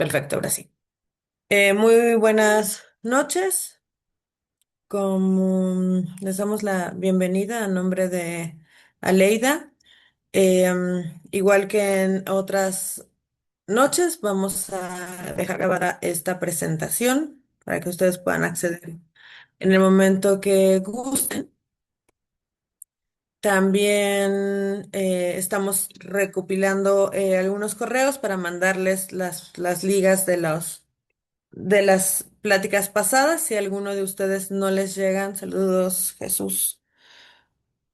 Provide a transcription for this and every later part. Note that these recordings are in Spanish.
Perfecto, ahora sí. Muy buenas noches. Como les damos la bienvenida a nombre de Aleida. Igual que en otras noches, vamos a dejar grabada esta presentación para que ustedes puedan acceder en el momento que gusten. También estamos recopilando algunos correos para mandarles las ligas de las pláticas pasadas. Si a alguno de ustedes no les llegan, saludos, Jesús.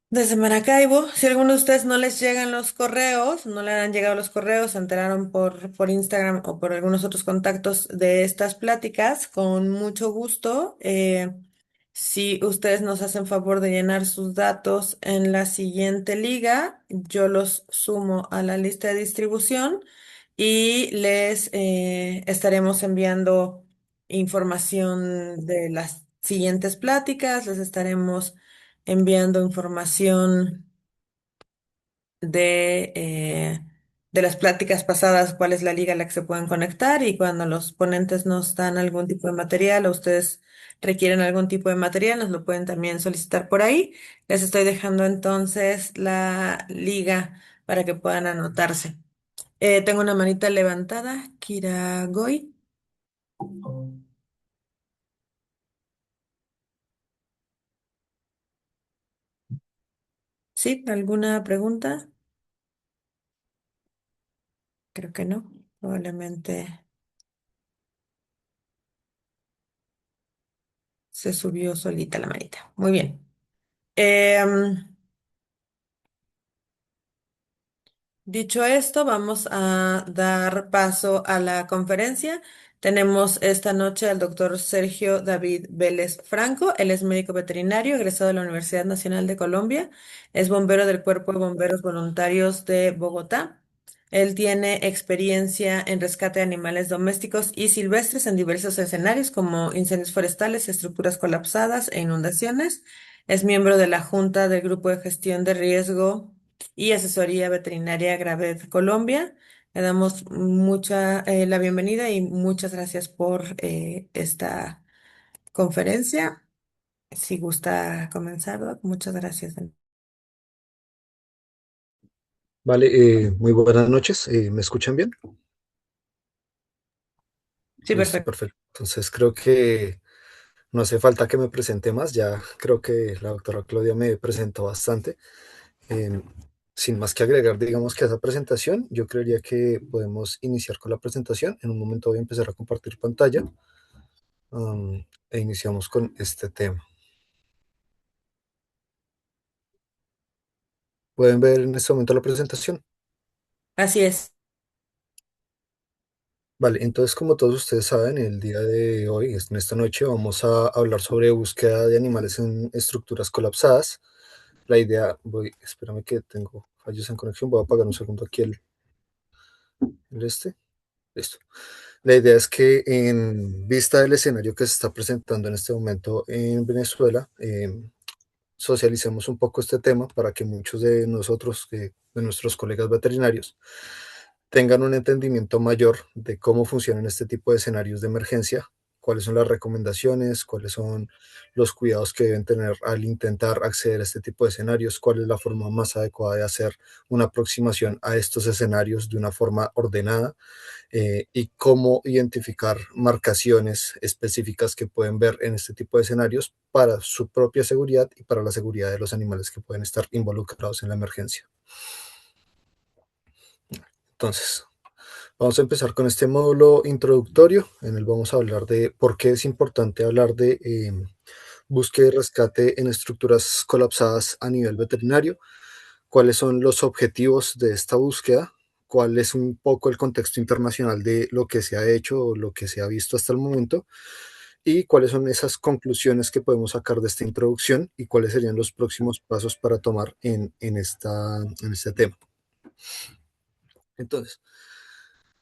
Desde Maracaibo, si a alguno de ustedes no les llegan los correos, no le han llegado los correos, se enteraron por Instagram o por algunos otros contactos de estas pláticas, con mucho gusto. Si ustedes nos hacen favor de llenar sus datos en la siguiente liga, yo los sumo a la lista de distribución y les estaremos enviando información de las siguientes pláticas, les estaremos enviando información de, eh, de las pláticas pasadas, cuál es la liga a la que se pueden conectar y cuando los ponentes nos dan algún tipo de material o ustedes requieren algún tipo de material, nos lo pueden también solicitar por ahí. Les estoy dejando entonces la liga para que puedan anotarse. Tengo una manita levantada, Kira Goy. ¿Sí? ¿Alguna pregunta? Creo que no. Probablemente se subió solita la manita. Muy bien. Em, Dicho esto, vamos a dar paso a la conferencia. Tenemos esta noche al doctor Sergio David Vélez Franco. Él es médico veterinario, egresado de la Universidad Nacional de Colombia. Es bombero del Cuerpo de Bomberos Voluntarios de Bogotá. Él tiene experiencia en rescate de animales domésticos y silvestres en diversos escenarios como incendios forestales, estructuras colapsadas e inundaciones. Es miembro de la Junta del Grupo de Gestión de Riesgo y Asesoría Veterinaria Gravet Colombia. Le damos la bienvenida y muchas gracias por esta conferencia. Si gusta comenzar, Doc, muchas gracias. Vale, muy buenas noches. ¿Me escuchan bien? Sí, Listo, perfecto. perfecto. Entonces creo que no hace falta que me presente más. Ya creo que la doctora Claudia me presentó bastante. Eh, Sin más que agregar, digamos que a esa presentación, yo creería que podemos iniciar con la presentación. En un momento voy a empezar a compartir pantalla, e iniciamos con este tema. ¿Pueden ver en este momento la presentación? Así es. Vale, entonces como todos ustedes saben, el día de hoy, en esta noche, vamos a hablar sobre búsqueda de animales en estructuras colapsadas. La idea, espérame que tengo fallos en conexión, voy a apagar un segundo aquí el. Listo. La idea es que en vista del escenario que se está presentando en este momento en Venezuela, socialicemos un poco este tema para que muchos de nosotros, de nuestros colegas veterinarios, tengan un entendimiento mayor de cómo funcionan este tipo de escenarios de emergencia, cuáles son las recomendaciones, cuáles son los cuidados que deben tener al intentar acceder a este tipo de escenarios, cuál es la forma más adecuada de hacer una aproximación a estos escenarios de una forma ordenada, y cómo identificar marcaciones específicas que pueden ver en este tipo de escenarios para su propia seguridad y para la seguridad de los animales que pueden estar involucrados en la emergencia. Entonces, vamos a empezar con este módulo introductorio. En el vamos a hablar de por qué es importante hablar de búsqueda y rescate en estructuras colapsadas a nivel veterinario, cuáles son los objetivos de esta búsqueda, cuál es un poco el contexto internacional de lo que se ha hecho o lo que se ha visto hasta el momento, y cuáles son esas conclusiones que podemos sacar de esta introducción y cuáles serían los próximos pasos para tomar en este tema. Entonces,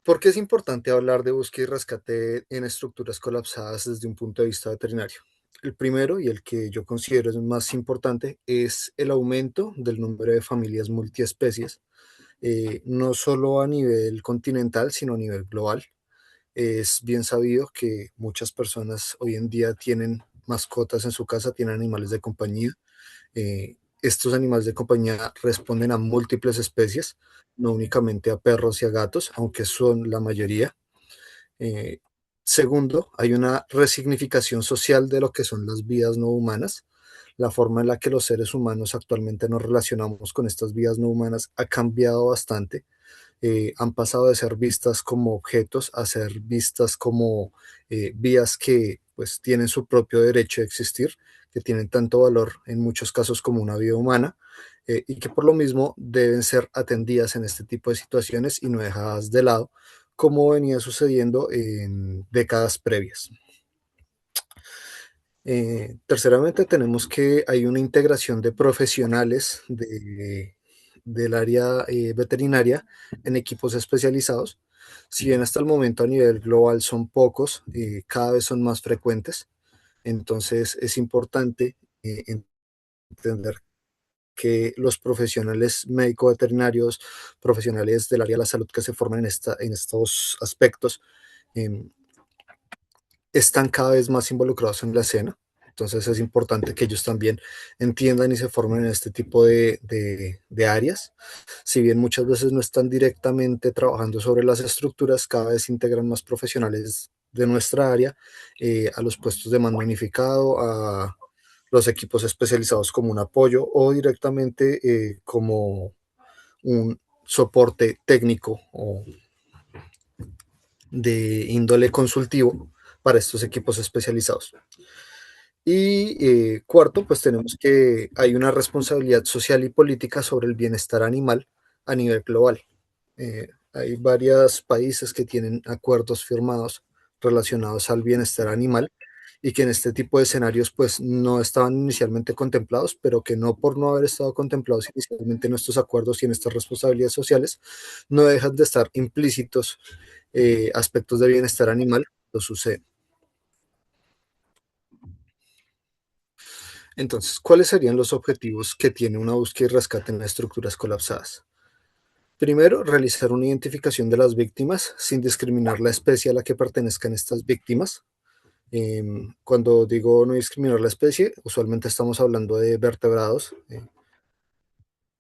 ¿por qué es importante hablar de búsqueda y rescate en estructuras colapsadas desde un punto de vista veterinario? El primero y el que yo considero es más importante es el aumento del número de familias multiespecies, no solo a nivel continental, sino a nivel global. Es bien sabido que muchas personas hoy en día tienen mascotas en su casa, tienen animales de compañía. Estos animales de compañía responden a múltiples especies, no únicamente a perros y a gatos, aunque son la mayoría. Eh, Segundo, hay una resignificación social de lo que son las vidas no humanas. La forma en la que los seres humanos actualmente nos relacionamos con estas vidas no humanas ha cambiado bastante. Han pasado de ser vistas como objetos a ser vistas como vías que pues tienen su propio derecho de existir, que tienen tanto valor en muchos casos como una vida humana, y que por lo mismo deben ser atendidas en este tipo de situaciones y no dejadas de lado, como venía sucediendo en décadas previas. Terceramente, tenemos que hay una integración de profesionales del área veterinaria en equipos especializados. Si bien hasta el momento a nivel global son pocos, cada vez son más frecuentes. Entonces es importante entender que los profesionales médico-veterinarios, profesionales del área de la salud que se forman en estos aspectos, eh, están cada vez más involucrados en la escena. Entonces es importante que ellos también entiendan y se formen en este tipo de áreas. Si bien muchas veces no están directamente trabajando sobre las estructuras, cada vez integran más profesionales de nuestra área a los puestos de mando unificado, a los equipos especializados como un apoyo o directamente como un soporte técnico o de índole consultivo para estos equipos especializados. Y cuarto, pues tenemos que hay una responsabilidad social y política sobre el bienestar animal a nivel global. Hay varios países que tienen acuerdos firmados relacionados al bienestar animal y que en este tipo de escenarios pues no estaban inicialmente contemplados, pero que no por no haber estado contemplados inicialmente en estos acuerdos y en estas responsabilidades sociales, no dejan de estar implícitos aspectos de bienestar animal, lo sucede. Entonces, ¿cuáles serían los objetivos que tiene una búsqueda y rescate en estructuras colapsadas? Primero, realizar una identificación de las víctimas sin discriminar la especie a la que pertenezcan estas víctimas. Cuando digo no discriminar la especie, usualmente estamos hablando de vertebrados.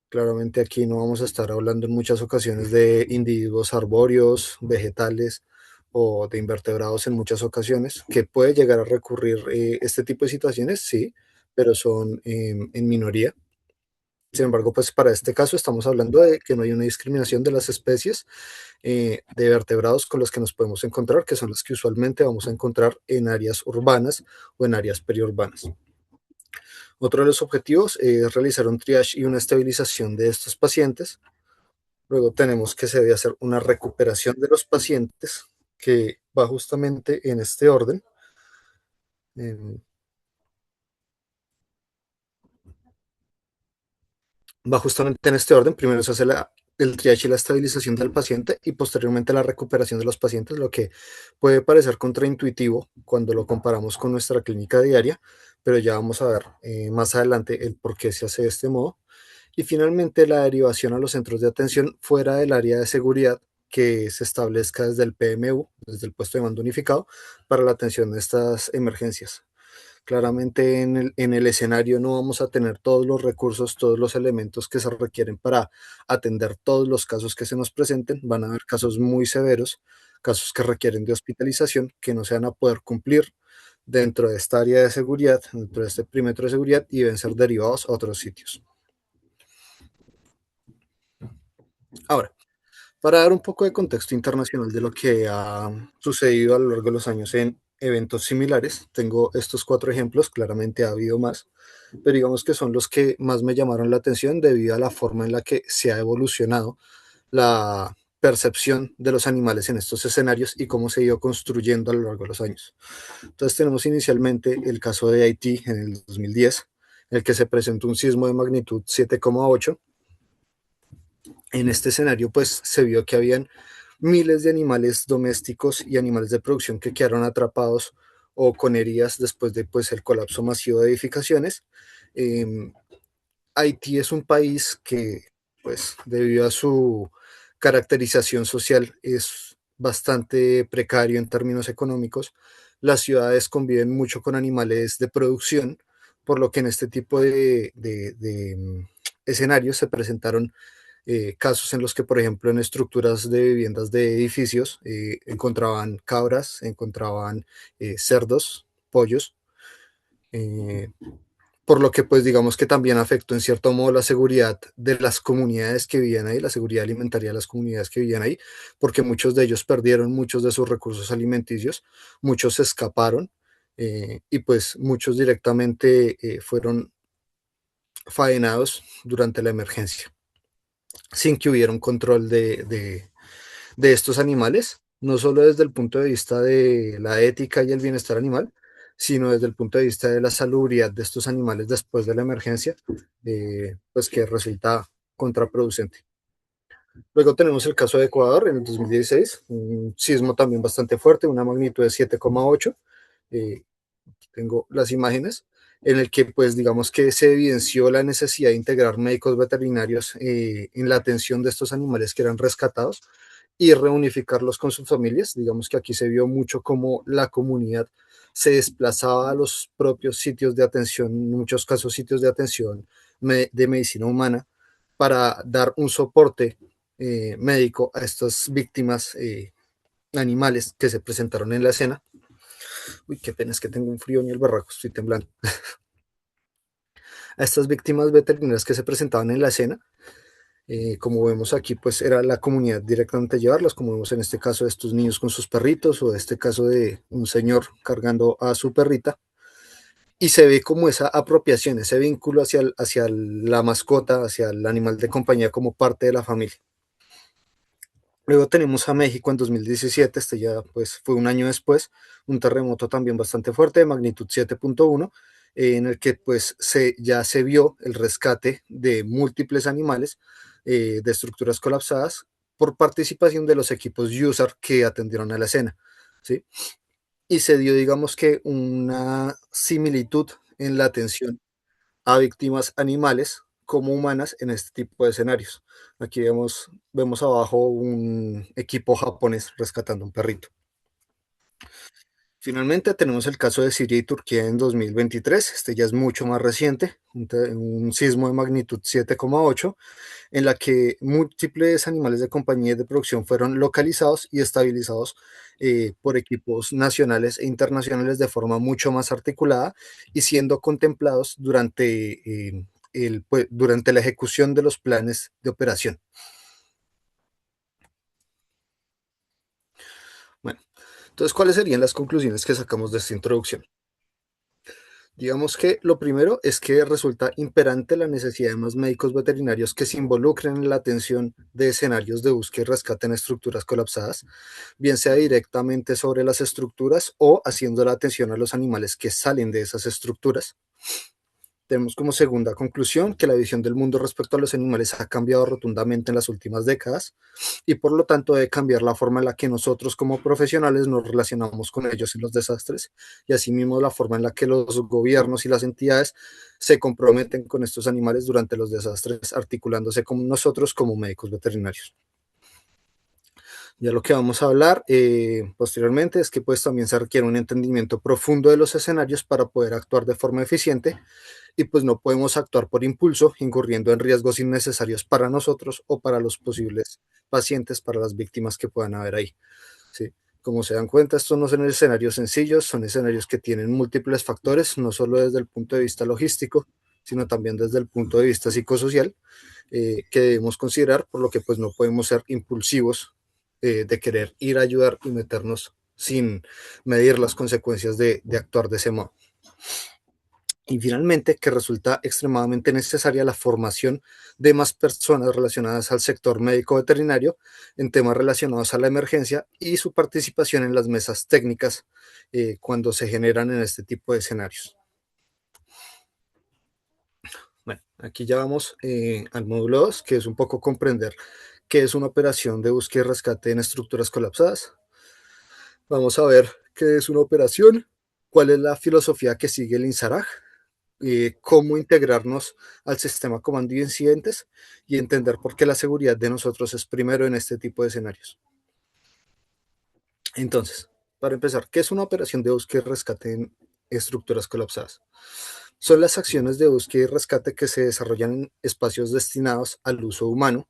Claramente aquí no vamos a estar hablando en muchas ocasiones de individuos arbóreos, vegetales o de invertebrados en muchas ocasiones, que puede llegar a recurrir este tipo de situaciones, sí, pero son en minoría. Sin embargo, pues para este caso estamos hablando de que no hay una discriminación de las especies de vertebrados con los que nos podemos encontrar, que son las que usualmente vamos a encontrar en áreas urbanas o en áreas periurbanas. Otro de los objetivos es realizar un triage y una estabilización de estos pacientes. Luego tenemos que se debe hacer una recuperación de los pacientes que va justamente en este orden. Eh, Va justamente en este orden. Primero se hace el triage y la estabilización del paciente y posteriormente la recuperación de los pacientes, lo que puede parecer contraintuitivo cuando lo comparamos con nuestra clínica diaria, pero ya vamos a ver más adelante el por qué se hace de este modo. Y finalmente la derivación a los centros de atención fuera del área de seguridad que se establezca desde el PMU, desde el puesto de mando unificado, para la atención de estas emergencias. Claramente en el escenario no vamos a tener todos los recursos, todos los elementos que se requieren para atender todos los casos que se nos presenten. Van a haber casos muy severos, casos que requieren de hospitalización, que no se van a poder cumplir dentro de esta área de seguridad, dentro de este perímetro de seguridad y deben ser derivados a otros sitios. Ahora, para dar un poco de contexto internacional de lo que ha sucedido a lo largo de los años en eventos similares, tengo estos cuatro ejemplos, claramente ha habido más, pero digamos que son los que más me llamaron la atención debido a la forma en la que se ha evolucionado la percepción de los animales en estos escenarios y cómo se ha ido construyendo a lo largo de los años. Entonces tenemos inicialmente el caso de Haití en el 2010, en el que se presentó un sismo de magnitud 7,8. En este escenario pues se vio que habían miles de animales domésticos y animales de producción que quedaron atrapados o con heridas después de pues, el colapso masivo de edificaciones. Eh, Haití es un país que, pues, debido a su caracterización social, es bastante precario en términos económicos. Las ciudades conviven mucho con animales de producción, por lo que en este tipo de escenarios se presentaron casos en los que, por ejemplo, en estructuras de viviendas de edificios encontraban cabras, encontraban cerdos, pollos, eh, por lo que pues digamos que también afectó en cierto modo la seguridad de las comunidades que vivían ahí, la seguridad alimentaria de las comunidades que vivían ahí, porque muchos de ellos perdieron muchos de sus recursos alimenticios, muchos se escaparon y pues muchos directamente fueron faenados durante la emergencia, sin que hubiera un control de estos animales, no solo desde el punto de vista de la ética y el bienestar animal, sino desde el punto de vista de la salubridad de estos animales después de la emergencia, pues que resulta contraproducente. Luego tenemos el caso de Ecuador en el 2016, un sismo también bastante fuerte, una magnitud de 7,8. Eh, tengo las imágenes en el que pues digamos que se evidenció la necesidad de integrar médicos veterinarios en la atención de estos animales que eran rescatados y reunificarlos con sus familias. Digamos que aquí se vio mucho cómo la comunidad se desplazaba a los propios sitios de atención, en muchos casos sitios de atención de medicina humana, para dar un soporte médico a estas víctimas animales que se presentaron en la escena. Uy, qué pena, es que tengo un frío en el barraco, estoy temblando. A estas víctimas veterinarias que se presentaban en la escena, como vemos aquí, pues era la comunidad directamente llevarlas, como vemos en este caso de estos niños con sus perritos o este caso de un señor cargando a su perrita. Y se ve como esa apropiación, ese vínculo hacia la mascota, hacia el animal de compañía como parte de la familia. Luego tenemos a México en 2017, este ya pues fue un año después, un terremoto también bastante fuerte de magnitud 7,1, en el que pues ya se vio el rescate de múltiples animales de estructuras colapsadas por participación de los equipos USAR que atendieron a la escena, ¿sí? Y se dio, digamos que, una similitud en la atención a víctimas animales como humanas en este tipo de escenarios. Aquí vemos abajo un equipo japonés rescatando un perrito. Finalmente tenemos el caso de Siria y Turquía en 2023, este ya es mucho más reciente, un sismo de magnitud 7,8, en la que múltiples animales de compañía y de producción fueron localizados y estabilizados por equipos nacionales e internacionales de forma mucho más articulada y siendo contemplados durante la ejecución de los planes de operación. Bueno, entonces, ¿cuáles serían las conclusiones que sacamos de esta introducción? Digamos que lo primero es que resulta imperante la necesidad de más médicos veterinarios que se involucren en la atención de escenarios de búsqueda y rescate en estructuras colapsadas, bien sea directamente sobre las estructuras o haciendo la atención a los animales que salen de esas estructuras. Tenemos como segunda conclusión que la visión del mundo respecto a los animales ha cambiado rotundamente en las últimas décadas y por lo tanto debe cambiar la forma en la que nosotros como profesionales nos relacionamos con ellos en los desastres y asimismo la forma en la que los gobiernos y las entidades se comprometen con estos animales durante los desastres, articulándose con nosotros como médicos veterinarios. Ya lo que vamos a hablar posteriormente es que pues también se requiere un entendimiento profundo de los escenarios para poder actuar de forma eficiente y pues no podemos actuar por impulso, incurriendo en riesgos innecesarios para nosotros o para los posibles pacientes, para las víctimas que puedan haber ahí. ¿Sí? Como se dan cuenta, estos no son escenarios sencillos, son escenarios que tienen múltiples factores, no solo desde el punto de vista logístico, sino también desde el punto de vista psicosocial, que debemos considerar, por lo que pues no podemos ser impulsivos de querer ir a ayudar y meternos sin medir las consecuencias de actuar de ese modo. Y finalmente, que resulta extremadamente necesaria la formación de más personas relacionadas al sector médico veterinario en temas relacionados a la emergencia y su participación en las mesas técnicas cuando se generan en este tipo de escenarios. Bueno, aquí ya vamos al módulo 2, que es un poco comprender qué es una operación de búsqueda y rescate en estructuras colapsadas. Vamos a ver qué es una operación, cuál es la filosofía que sigue el INSARAG, cómo integrarnos al sistema comando y incidentes y entender por qué la seguridad de nosotros es primero en este tipo de escenarios. Entonces, para empezar, ¿qué es una operación de búsqueda y rescate en estructuras colapsadas? Son las acciones de búsqueda y rescate que se desarrollan en espacios destinados al uso humano,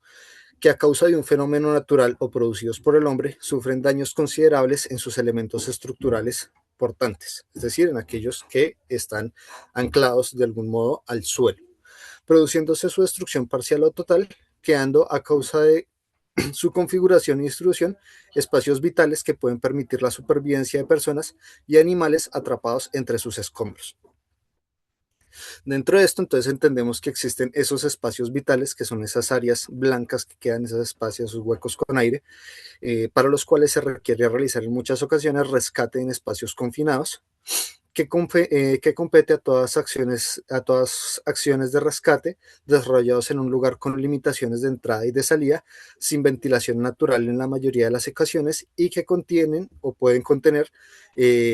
que a causa de un fenómeno natural o producidos por el hombre, sufren daños considerables en sus elementos estructurales portantes, es decir, en aquellos que están anclados de algún modo al suelo, produciéndose su destrucción parcial o total, quedando a causa de su configuración y distribución espacios vitales que pueden permitir la supervivencia de personas y animales atrapados entre sus escombros. Dentro de esto, entonces entendemos que existen esos espacios vitales, que son esas áreas blancas que quedan, esos espacios, esos huecos con aire, para los cuales se requiere realizar en muchas ocasiones rescate en espacios confinados, que compete a todas acciones de rescate desarrollados en un lugar con limitaciones de entrada y de salida, sin ventilación natural en la mayoría de las ocasiones y que contienen o pueden contener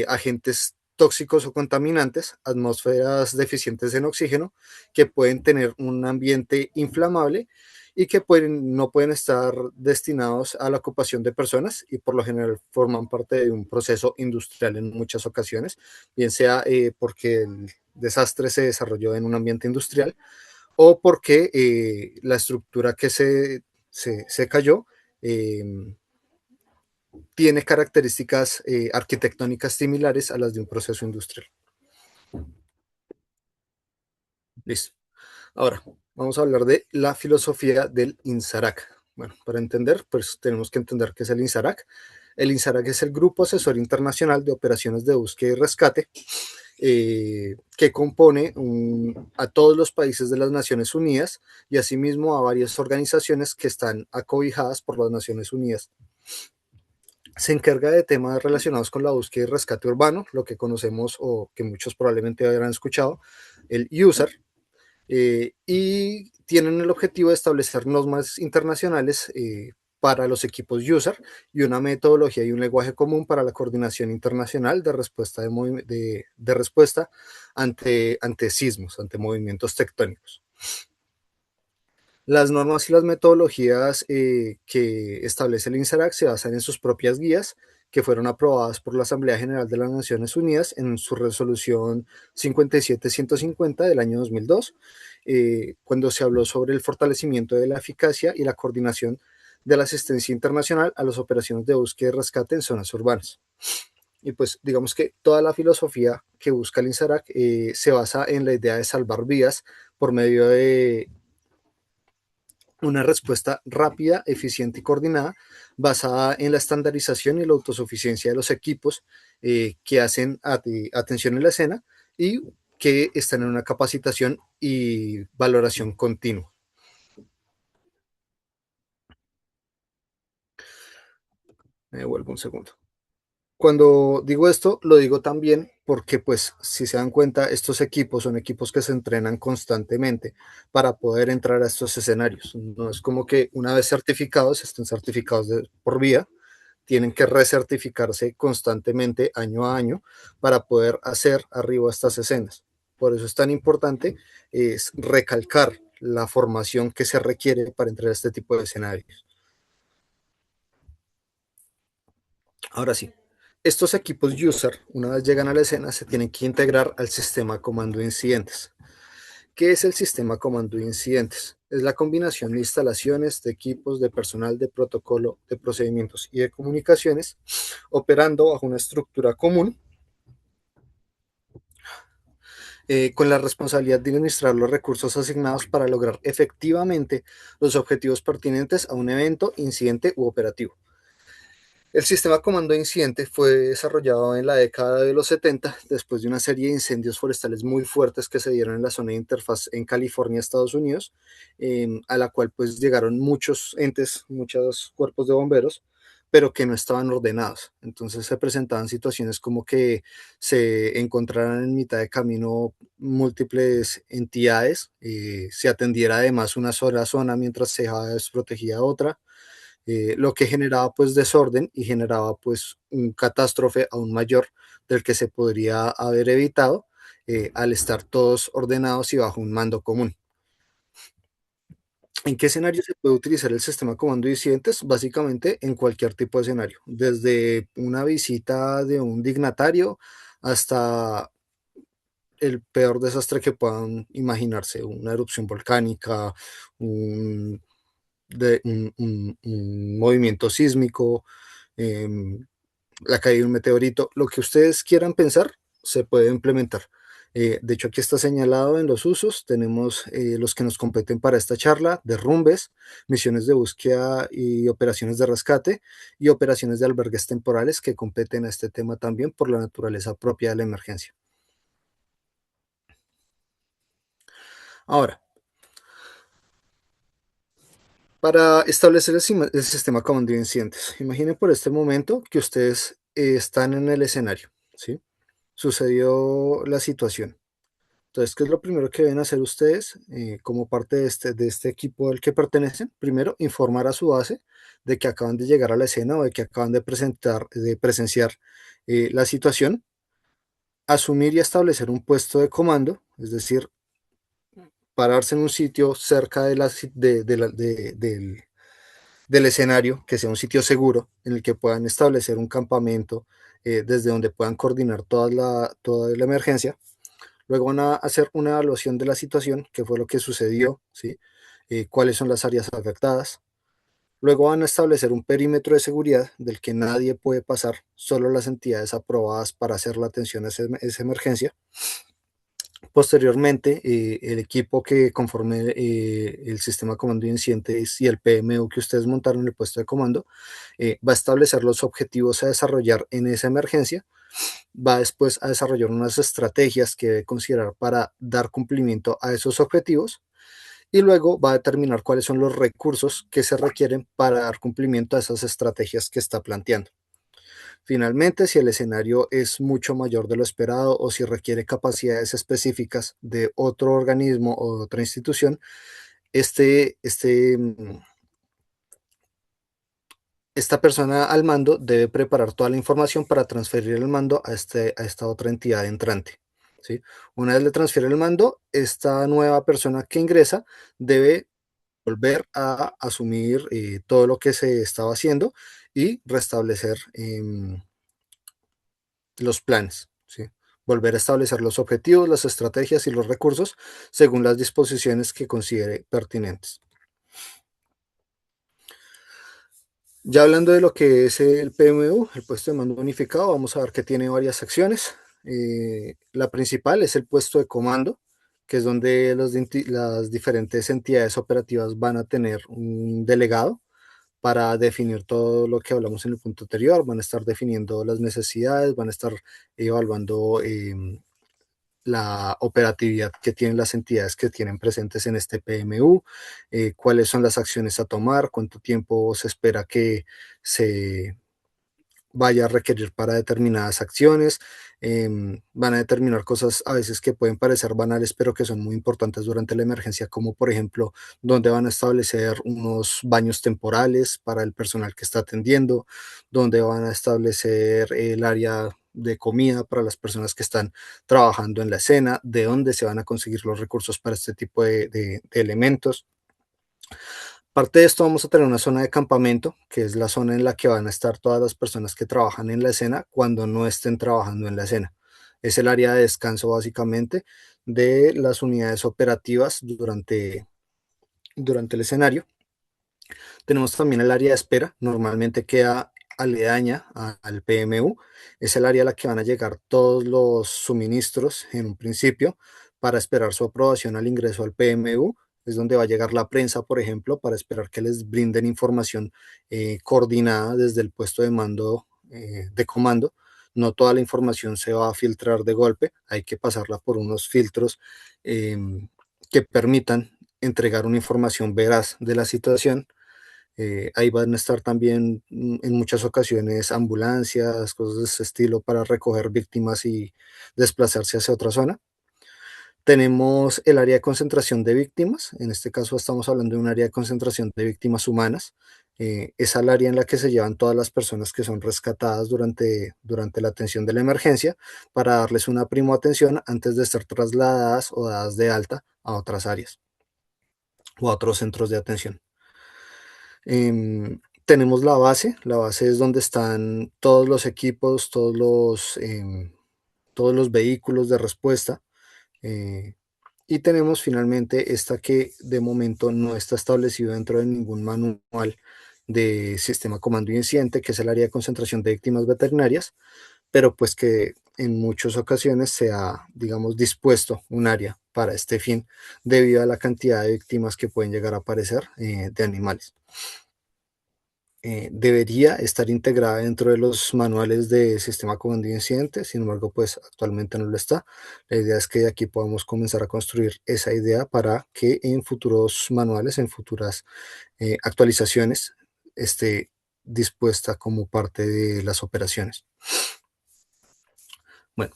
agentes tóxicos o contaminantes, atmósferas deficientes en oxígeno, que pueden tener un ambiente inflamable y que no pueden estar destinados a la ocupación de personas y por lo general forman parte de un proceso industrial en muchas ocasiones, bien sea porque el desastre se desarrolló en un ambiente industrial o porque la estructura que se cayó eh, tiene características arquitectónicas similares a las de un proceso industrial. Listo. Ahora, vamos a hablar de la filosofía del INSARAC. Bueno, para entender, pues tenemos que entender qué es el INSARAC. El INSARAC es el Grupo Asesor Internacional de Operaciones de Búsqueda y Rescate, que compone a todos los países de las Naciones Unidas y asimismo a varias organizaciones que están acobijadas por las Naciones Unidas. Se encarga de temas relacionados con la búsqueda y rescate urbano, lo que conocemos o que muchos probablemente habrán escuchado, el USAR, y tienen el objetivo de establecer normas internacionales para los equipos user y una metodología y un lenguaje común para la coordinación internacional de respuesta, de respuesta ante sismos, ante movimientos tectónicos. Las normas y las metodologías que establece el INSARAC se basan en sus propias guías que fueron aprobadas por la Asamblea General de las Naciones Unidas en su resolución 57-150 del año 2002, cuando se habló sobre el fortalecimiento de la eficacia y la coordinación de la asistencia internacional a las operaciones de búsqueda y rescate en zonas urbanas. Y pues digamos que toda la filosofía que busca el INSARAC se basa en la idea de salvar vidas por medio de una respuesta rápida, eficiente y coordinada, basada en la estandarización y la autosuficiencia de los equipos que hacen atención en la escena y que están en una capacitación y valoración continua. Me vuelvo un segundo. Cuando digo esto, lo digo también porque, pues, si se dan cuenta, estos equipos son equipos que se entrenan constantemente para poder entrar a estos escenarios. No es como que una vez certificados, estén certificados por vía, tienen que recertificarse constantemente año a año para poder hacer arriba estas escenas. Por eso es tan importante es recalcar la formación que se requiere para entrar a este tipo de escenarios. Ahora sí, estos equipos user, una vez llegan a la escena, se tienen que integrar al sistema comando de incidentes. ¿Qué es el sistema comando de incidentes? Es la combinación de instalaciones, de equipos, de personal, de protocolo, de procedimientos y de comunicaciones, operando bajo una estructura común con la responsabilidad de administrar los recursos asignados para lograr efectivamente los objetivos pertinentes a un evento, incidente u operativo. El sistema comando de incidente fue desarrollado en la década de los 70 después de una serie de incendios forestales muy fuertes que se dieron en la zona de interfaz en California, Estados Unidos, a la cual pues llegaron muchos entes, muchos cuerpos de bomberos, pero que no estaban ordenados. Entonces se presentaban situaciones como que se encontraran en mitad de camino múltiples entidades, se atendiera además una sola zona mientras se dejaba desprotegida otra, lo que generaba pues desorden y generaba pues un catástrofe aún mayor del que se podría haber evitado al estar todos ordenados y bajo un mando común. ¿En qué escenario se puede utilizar el sistema comando de incidentes? Básicamente en cualquier tipo de escenario, desde una visita de un dignatario hasta el peor desastre que puedan imaginarse, una erupción volcánica, un, un movimiento sísmico, eh, la caída de un meteorito, lo que ustedes quieran pensar se puede implementar. De hecho, aquí está señalado en los usos, tenemos los que nos competen para esta charla, derrumbes, misiones de búsqueda y operaciones de rescate y operaciones de albergues temporales que competen a este tema también por la naturaleza propia de la emergencia. Ahora, para establecer el sistema comando de incidentes, imaginen por este momento que ustedes están en el escenario, ¿sí? Sucedió la situación. Entonces, ¿qué es lo primero que deben hacer ustedes como parte de este equipo al que pertenecen? Primero, informar a su base de que acaban de llegar a la escena o de que acaban de presenciar la situación, asumir y establecer un puesto de comando, es decir, pararse en un sitio cerca del escenario, que sea un sitio seguro en el que puedan establecer un campamento desde donde puedan coordinar toda la emergencia. Luego van a hacer una evaluación de la situación, qué fue lo que sucedió, ¿sí? Cuáles son las áreas afectadas. Luego van a establecer un perímetro de seguridad del que nadie puede pasar, solo las entidades aprobadas para hacer la atención a esa emergencia. Posteriormente, el equipo que conforme el sistema de comando de incidentes y el PMU que ustedes montaron en el puesto de comando va a establecer los objetivos a desarrollar en esa emergencia, va después a desarrollar unas estrategias que debe considerar para dar cumplimiento a esos objetivos y luego va a determinar cuáles son los recursos que se requieren para dar cumplimiento a esas estrategias que está planteando. Finalmente, si el escenario es mucho mayor de lo esperado o si requiere capacidades específicas de otro organismo o de otra institución, este, este, esta persona al mando debe preparar toda la información para transferir el mando a esta otra entidad entrante. ¿Sí? Una vez le transfiere el mando, esta nueva persona que ingresa debe volver a asumir todo lo que se estaba haciendo y restablecer los planes. ¿Sí? Volver a establecer los objetivos, las estrategias y los recursos según las disposiciones que considere pertinentes. Ya hablando de lo que es el PMU, el puesto de mando unificado, vamos a ver que tiene varias secciones. La principal es el puesto de comando, que es donde las diferentes entidades operativas van a tener un delegado para definir todo lo que hablamos en el punto anterior. Van a estar definiendo las necesidades, van a estar evaluando la operatividad que tienen las entidades que tienen presentes en este PMU, cuáles son las acciones a tomar, cuánto tiempo se espera que se vaya a requerir para determinadas acciones. Van a determinar cosas a veces que pueden parecer banales, pero que son muy importantes durante la emergencia, como por ejemplo, dónde van a establecer unos baños temporales para el personal que está atendiendo, dónde van a establecer el área de comida para las personas que están trabajando en la escena, de dónde se van a conseguir los recursos para este tipo de elementos. Parte de esto vamos a tener una zona de campamento, que es la zona en la que van a estar todas las personas que trabajan en la escena cuando no estén trabajando en la escena. Es el área de descanso básicamente de las unidades operativas durante el escenario. Tenemos también el área de espera, normalmente queda aledaña al PMU. Es el área a la que van a llegar todos los suministros en un principio para esperar su aprobación al ingreso al PMU. Es donde va a llegar la prensa, por ejemplo, para esperar que les brinden información coordinada desde el puesto de mando de comando. No toda la información se va a filtrar de golpe, hay que pasarla por unos filtros eh, que permitan entregar una información veraz de la situación. Ahí van a estar también en muchas ocasiones ambulancias, cosas de ese estilo para recoger víctimas y desplazarse hacia otra zona. Tenemos el área de concentración de víctimas, en este caso estamos hablando de un área de concentración de víctimas humanas. Es el área en la que se llevan todas las personas que son rescatadas durante la atención de la emergencia para darles una primo atención antes de ser trasladadas o dadas de alta a otras áreas. o a otros centros de atención. Tenemos la base es donde están todos los equipos, todos los vehículos de respuesta. eh, y tenemos finalmente esta que de momento no está establecido dentro de ningún manual de sistema comando y incidente, que es el área de concentración de víctimas veterinarias, pero pues que en muchas ocasiones se ha, digamos, dispuesto un área para este fin debido a la cantidad de víctimas que pueden llegar a aparecer de animales. Debería estar integrada dentro de los manuales de sistema comando y incidente, sin embargo, pues actualmente no lo está. La idea es que de aquí podamos comenzar a construir esa idea para que en futuros manuales, en futuras actualizaciones, esté dispuesta como parte de las operaciones. Bueno,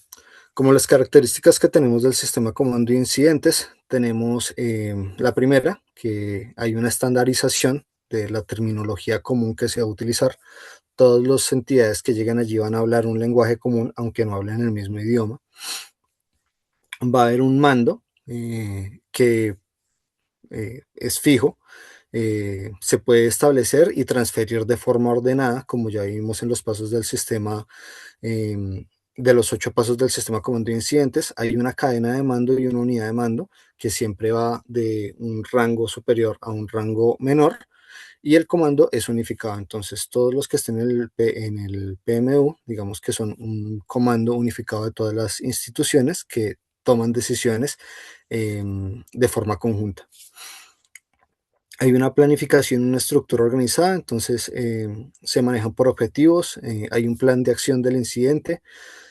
como las características que tenemos del sistema comando de incidentes, tenemos la primera, que hay una estandarización de la terminología común que se va a utilizar. Todas las entidades que llegan allí van a hablar un lenguaje común, aunque no hablen el mismo idioma. Va a haber un mando que es fijo, se puede establecer y transferir de forma ordenada, como ya vimos en los pasos del sistema, de los 8 pasos del sistema comando de incidentes. Hay una cadena de mando y una unidad de mando que siempre va de un rango superior a un rango menor, y el comando es unificado. Entonces, todos los que estén en el PMU, digamos que son un comando unificado de todas las instituciones que toman decisiones de forma conjunta. Hay una planificación, una estructura organizada, entonces se manejan por objetivos, hay un plan de acción del incidente,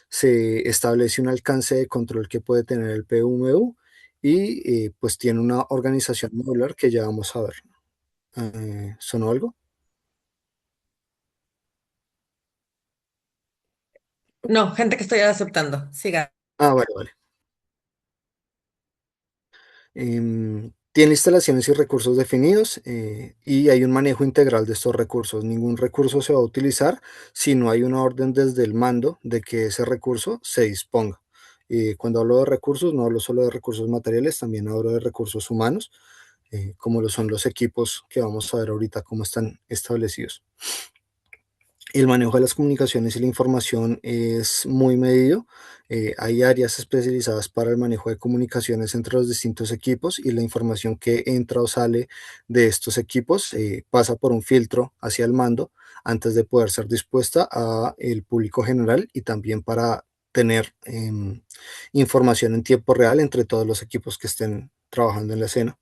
se establece un alcance de control que puede tener el PMU y pues tiene una organización modular que ya vamos a ver. ¿Sonó algo? No, gente que estoy aceptando. Siga. Ah, vale, vale. Tiene instalaciones y recursos definidos y hay un manejo integral de estos recursos. Ningún recurso se va a utilizar si no hay una orden desde el mando de que ese recurso se disponga. Cuando hablo de recursos, no hablo solo de recursos materiales, también hablo de recursos humanos, como lo son los equipos que vamos a ver ahorita cómo están establecidos. El manejo de las comunicaciones y la información es muy medido. Hay áreas especializadas para el manejo de comunicaciones entre los distintos equipos, y la información que entra o sale de estos equipos pasa por un filtro hacia el mando antes de poder ser dispuesta a el público general, y también para tener información en tiempo real entre todos los equipos que estén trabajando en la escena.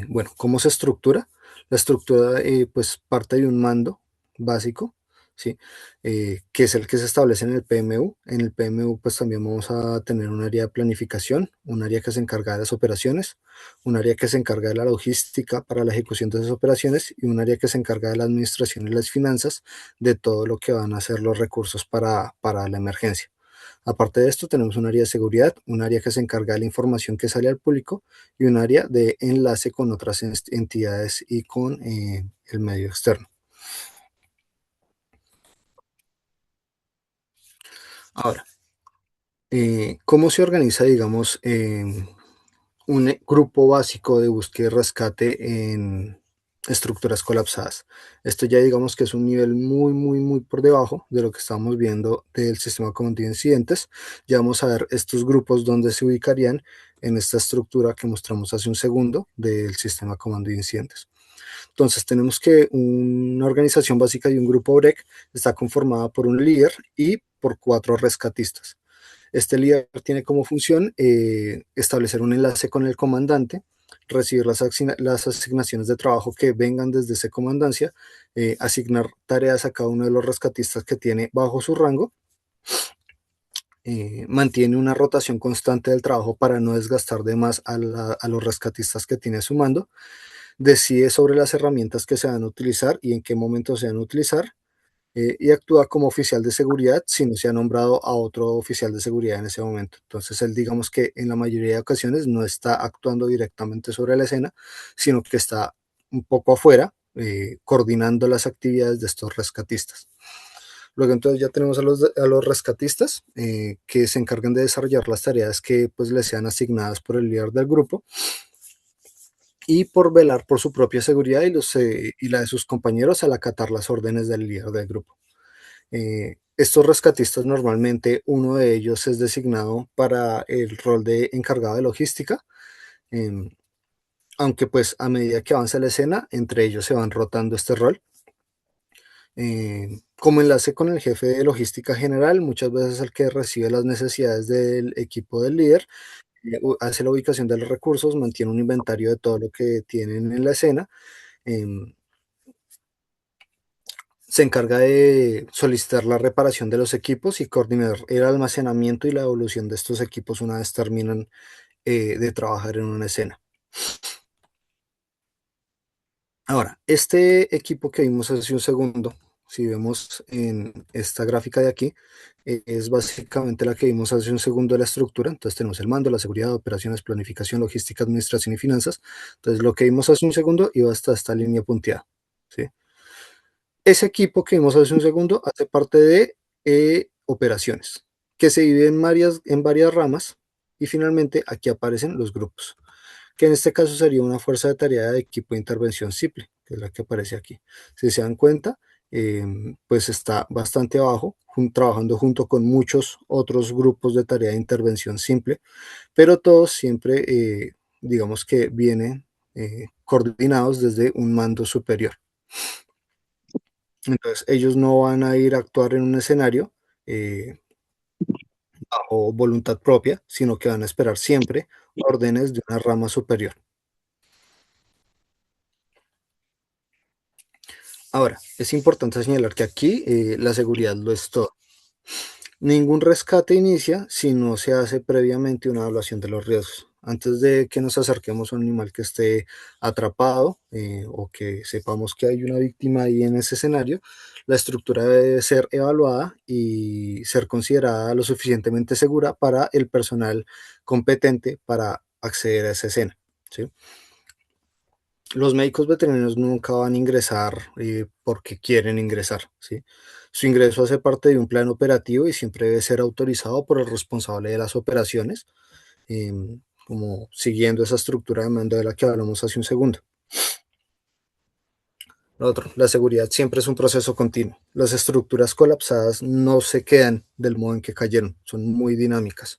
Bueno, ¿cómo se estructura? La estructura pues parte de un mando básico, ¿sí? Que es el que se establece en el PMU. En el PMU pues también vamos a tener un área de planificación, un área que se encarga de las operaciones, un área que se encarga de la logística para la ejecución de esas operaciones, y un área que se encarga de la administración y las finanzas de todo lo que van a ser los recursos para la emergencia. Aparte de esto, tenemos un área de seguridad, un área que se encarga de la información que sale al público, y un área de enlace con otras entidades y con el medio externo. Ahora, ¿cómo se organiza, digamos, un grupo básico de búsqueda y rescate en estructuras colapsadas? Esto ya digamos que es un nivel muy, muy, muy por debajo de lo que estamos viendo del sistema comando de incidentes. Ya vamos a ver estos grupos donde se ubicarían en esta estructura que mostramos hace un segundo del sistema comando de incidentes. Entonces tenemos que una organización básica y un grupo BREC está conformada por un líder y por 4 rescatistas. Este líder tiene como función establecer un enlace con el comandante, recibir las asignaciones de trabajo que vengan desde esa comandancia, asignar tareas a cada uno de los rescatistas que tiene bajo su rango, mantiene una rotación constante del trabajo para no desgastar de más a los rescatistas que tiene a su mando, decide sobre las herramientas que se van a utilizar y en qué momento se van a utilizar, y actúa como oficial de seguridad si no se ha nombrado a otro oficial de seguridad en ese momento. Entonces él, digamos que en la mayoría de ocasiones no está actuando directamente sobre la escena, sino que está un poco afuera, coordinando las actividades de estos rescatistas. Luego entonces ya tenemos a los rescatistas que se encargan de desarrollar las tareas que pues les sean asignadas por el líder del grupo. y por velar por su propia seguridad y la de sus compañeros al acatar las órdenes del líder del grupo. Estos rescatistas normalmente uno de ellos es designado para el rol de encargado de logística, em, aunque pues a medida que avanza la escena, entre ellos se van rotando este rol. Como enlace con el jefe de logística general, muchas veces el que recibe las necesidades del equipo del líder, hace la ubicación de los recursos, mantiene un inventario de todo lo que tienen en la escena, em, se encarga de solicitar la reparación de los equipos y coordinar el almacenamiento y la evolución de estos equipos una vez terminan de trabajar en una escena. Ahora, este equipo que vimos hace un segundo, si vemos en esta gráfica de aquí, es básicamente la que vimos hace un segundo de la estructura. Entonces tenemos el mando, la seguridad, operaciones, planificación, logística, administración y finanzas. Entonces lo que vimos hace un segundo iba hasta esta línea punteada, ¿sí? Ese equipo que vimos hace un segundo hace parte de operaciones, que se divide en varias ramas y finalmente aquí aparecen los grupos, que en este caso sería una fuerza de tarea de equipo de intervención simple, que es la que aparece aquí. Si se dan cuenta, pues está bastante abajo, trabajando junto con muchos otros grupos de tarea de intervención simple, pero todos siempre, digamos que vienen coordinados desde un mando superior. Entonces, ellos no van a ir a actuar en un escenario eh, bajo voluntad propia, sino que van a esperar siempre órdenes de una rama superior. Ahora, es importante señalar que aquí la seguridad lo es todo. Ningún rescate inicia si no se hace previamente una evaluación de los riesgos. Antes de que nos acerquemos a un animal que esté atrapado o que sepamos que hay una víctima ahí en ese escenario, la estructura debe ser evaluada y ser considerada lo suficientemente segura para el personal competente para acceder a esa escena, ¿sí? Los médicos veterinarios nunca van a ingresar porque quieren ingresar, ¿sí? Su ingreso hace parte de un plan operativo y siempre debe ser autorizado por el responsable de las operaciones, como siguiendo esa estructura de mando de la que hablamos hace un segundo. Lo otro, la seguridad siempre es un proceso continuo. Las estructuras colapsadas no se quedan del modo en que cayeron, son muy dinámicas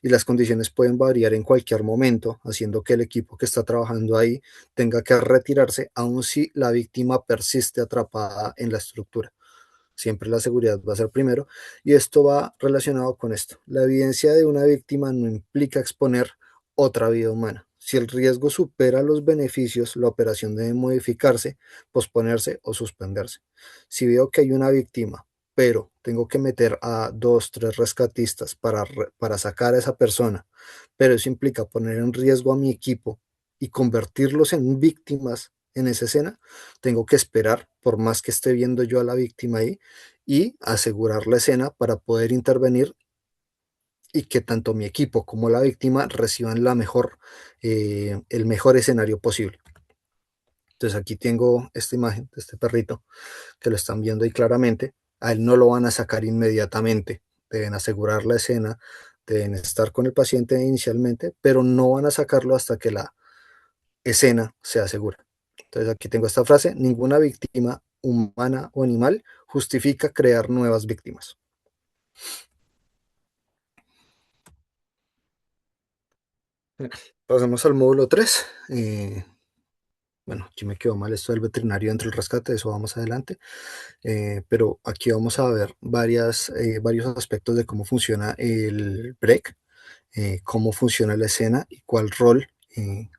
y las condiciones pueden variar en cualquier momento, haciendo que el equipo que está trabajando ahí tenga que retirarse, aun si la víctima persiste atrapada en la estructura. Siempre la seguridad va a ser primero y esto va relacionado con esto. La evidencia de una víctima no implica exponer otra vida humana. Si el riesgo supera los beneficios, la operación debe modificarse, posponerse o suspenderse. Si veo que hay una víctima, pero tengo que meter a dos, tres rescatistas para sacar a esa persona, pero eso implica poner en riesgo a mi equipo y convertirlos en víctimas en esa escena, tengo que esperar, por más que esté viendo yo a la víctima ahí, y asegurar la escena para poder intervenir y que tanto mi equipo como la víctima reciban el mejor escenario posible. Entonces aquí tengo esta imagen de este perrito que lo están viendo ahí claramente. A él no lo van a sacar inmediatamente. Deben asegurar la escena, deben estar con el paciente inicialmente, pero no van a sacarlo hasta que la escena sea segura. Entonces aquí tengo esta frase: ninguna víctima humana o animal justifica crear nuevas víctimas. Pasamos al módulo 3. Bueno, aquí me quedó mal esto del veterinario dentro del rescate, eso vamos adelante. Pero aquí vamos a ver varios aspectos de cómo funciona el break, cómo funciona la escena y cuál rol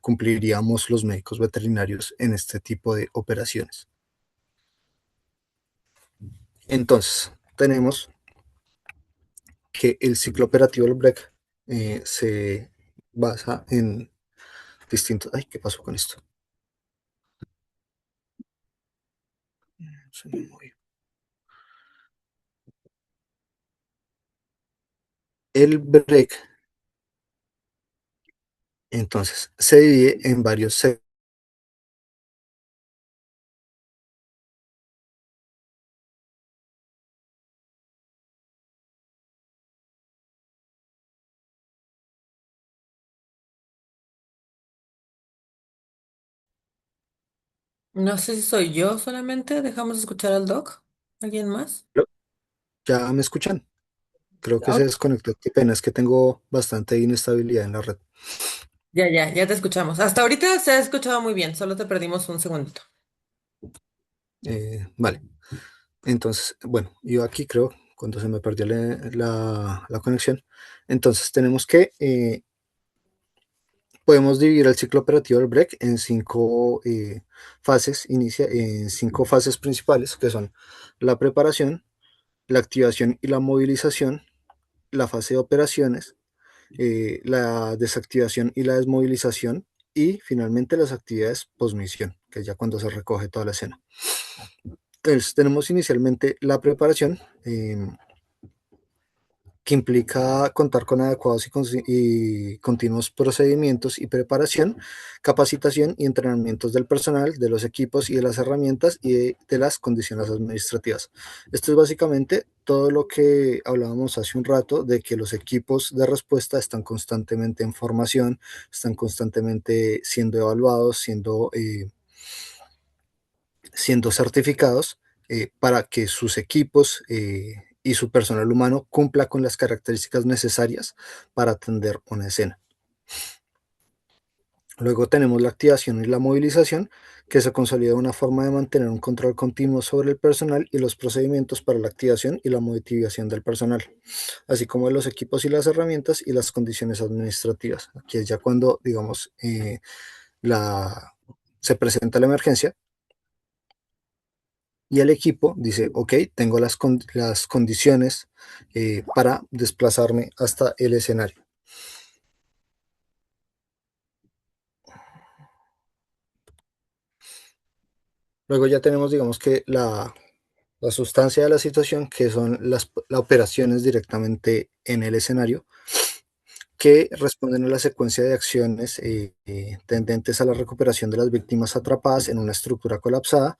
cumpliríamos los médicos veterinarios en este tipo de operaciones. Entonces, tenemos que el ciclo operativo del break se basa en distintos... Ay, ¿qué pasó con esto? Se me movió. El break, entonces, se divide en varios segmentos. No sé si soy yo solamente, dejamos de escuchar al doc. ¿Alguien más? ¿Aló? ¿Ya me escuchan? Creo que se Oh, desconectó. Qué pena, es que tengo bastante inestabilidad en la red. ya te escuchamos. Hasta ahorita se ha escuchado muy bien, solo te perdimos un segundito. Vale, entonces, bueno, yo aquí creo, cuando se me perdió la conexión, entonces tenemos que, podemos dividir el ciclo operativo del break en cinco fases, en cinco fases principales, que son la preparación, la activación y la movilización, la fase de operaciones, la desactivación y la desmovilización, y finalmente las actividades postmisión, que es ya cuando se recoge toda la escena. Entonces, tenemos inicialmente la preparación, que implica contar con adecuados y continuos procedimientos y preparación, capacitación y entrenamientos del personal, de los equipos y de las herramientas y de las condiciones administrativas. Esto es básicamente todo lo que hablábamos hace un rato, de que los equipos de respuesta están constantemente en formación, están constantemente siendo evaluados, siendo certificados, para que sus equipos y su personal humano cumpla con las características necesarias para atender una escena. Luego tenemos la activación y la movilización, que se consolida una forma de mantener un control continuo sobre el personal y los procedimientos para la activación y la motivación del personal, así como de los equipos y las herramientas y las condiciones administrativas. Aquí es ya cuando, digamos, la, se presenta la emergencia y el equipo dice, ok, tengo las condiciones para desplazarme hasta el escenario. Luego ya tenemos, digamos que la sustancia de la situación, que son las operaciones directamente en el escenario, que responden a la secuencia de acciones tendentes a la recuperación de las víctimas atrapadas en una estructura colapsada,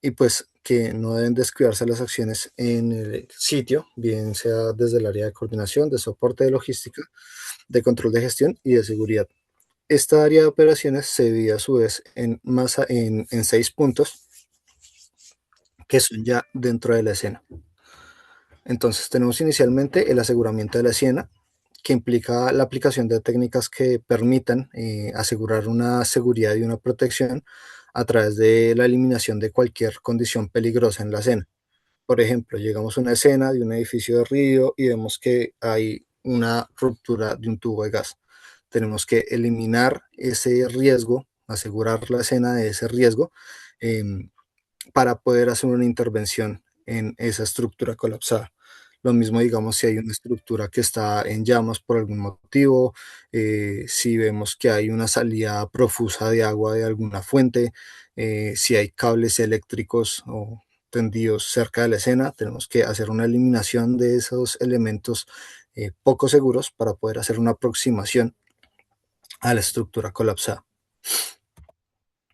y pues que no deben descuidarse las acciones en el sitio, bien sea desde el área de coordinación, de soporte de logística, de control de gestión y de seguridad. Esta área de operaciones se divide a su vez en 6 puntos, que son ya dentro de la escena. Entonces tenemos inicialmente el aseguramiento de la escena, que implica la aplicación de técnicas que permitan asegurar una seguridad y una protección a través de la eliminación de cualquier condición peligrosa en la escena. Por ejemplo, llegamos a una escena de un edificio de río y vemos que hay una ruptura de un tubo de gas. Tenemos que eliminar ese riesgo, asegurar la escena de ese riesgo, eh, para poder hacer una intervención en esa estructura colapsada. Lo mismo, digamos, si hay una estructura que está en llamas por algún motivo, si vemos que hay una salida profusa de agua de alguna fuente, si hay cables eléctricos o tendidos cerca de la escena, tenemos que hacer una eliminación de esos elementos poco seguros para poder hacer una aproximación a la estructura colapsada.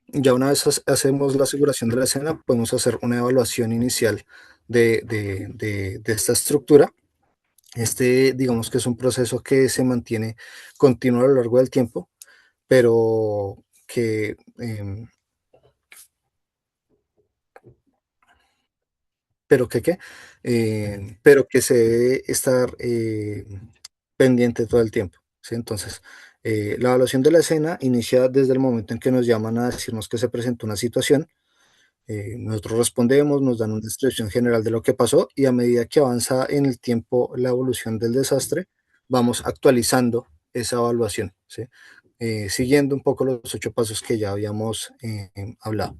Ya una vez hacemos la aseguración de la escena, podemos hacer una evaluación inicial de esta estructura. Digamos que es un proceso que se mantiene continuo a lo largo del tiempo, pero que, ¿qué? Pero que se debe estar pendiente todo el tiempo, ¿sí? Entonces, la evaluación de la escena inicia desde el momento en que nos llaman a decirnos que se presentó una situación. Nosotros respondemos, nos dan una descripción general de lo que pasó, y a medida que avanza en el tiempo la evolución del desastre, vamos actualizando esa evaluación, ¿sí? Siguiendo un poco los 8 pasos que ya habíamos hablado.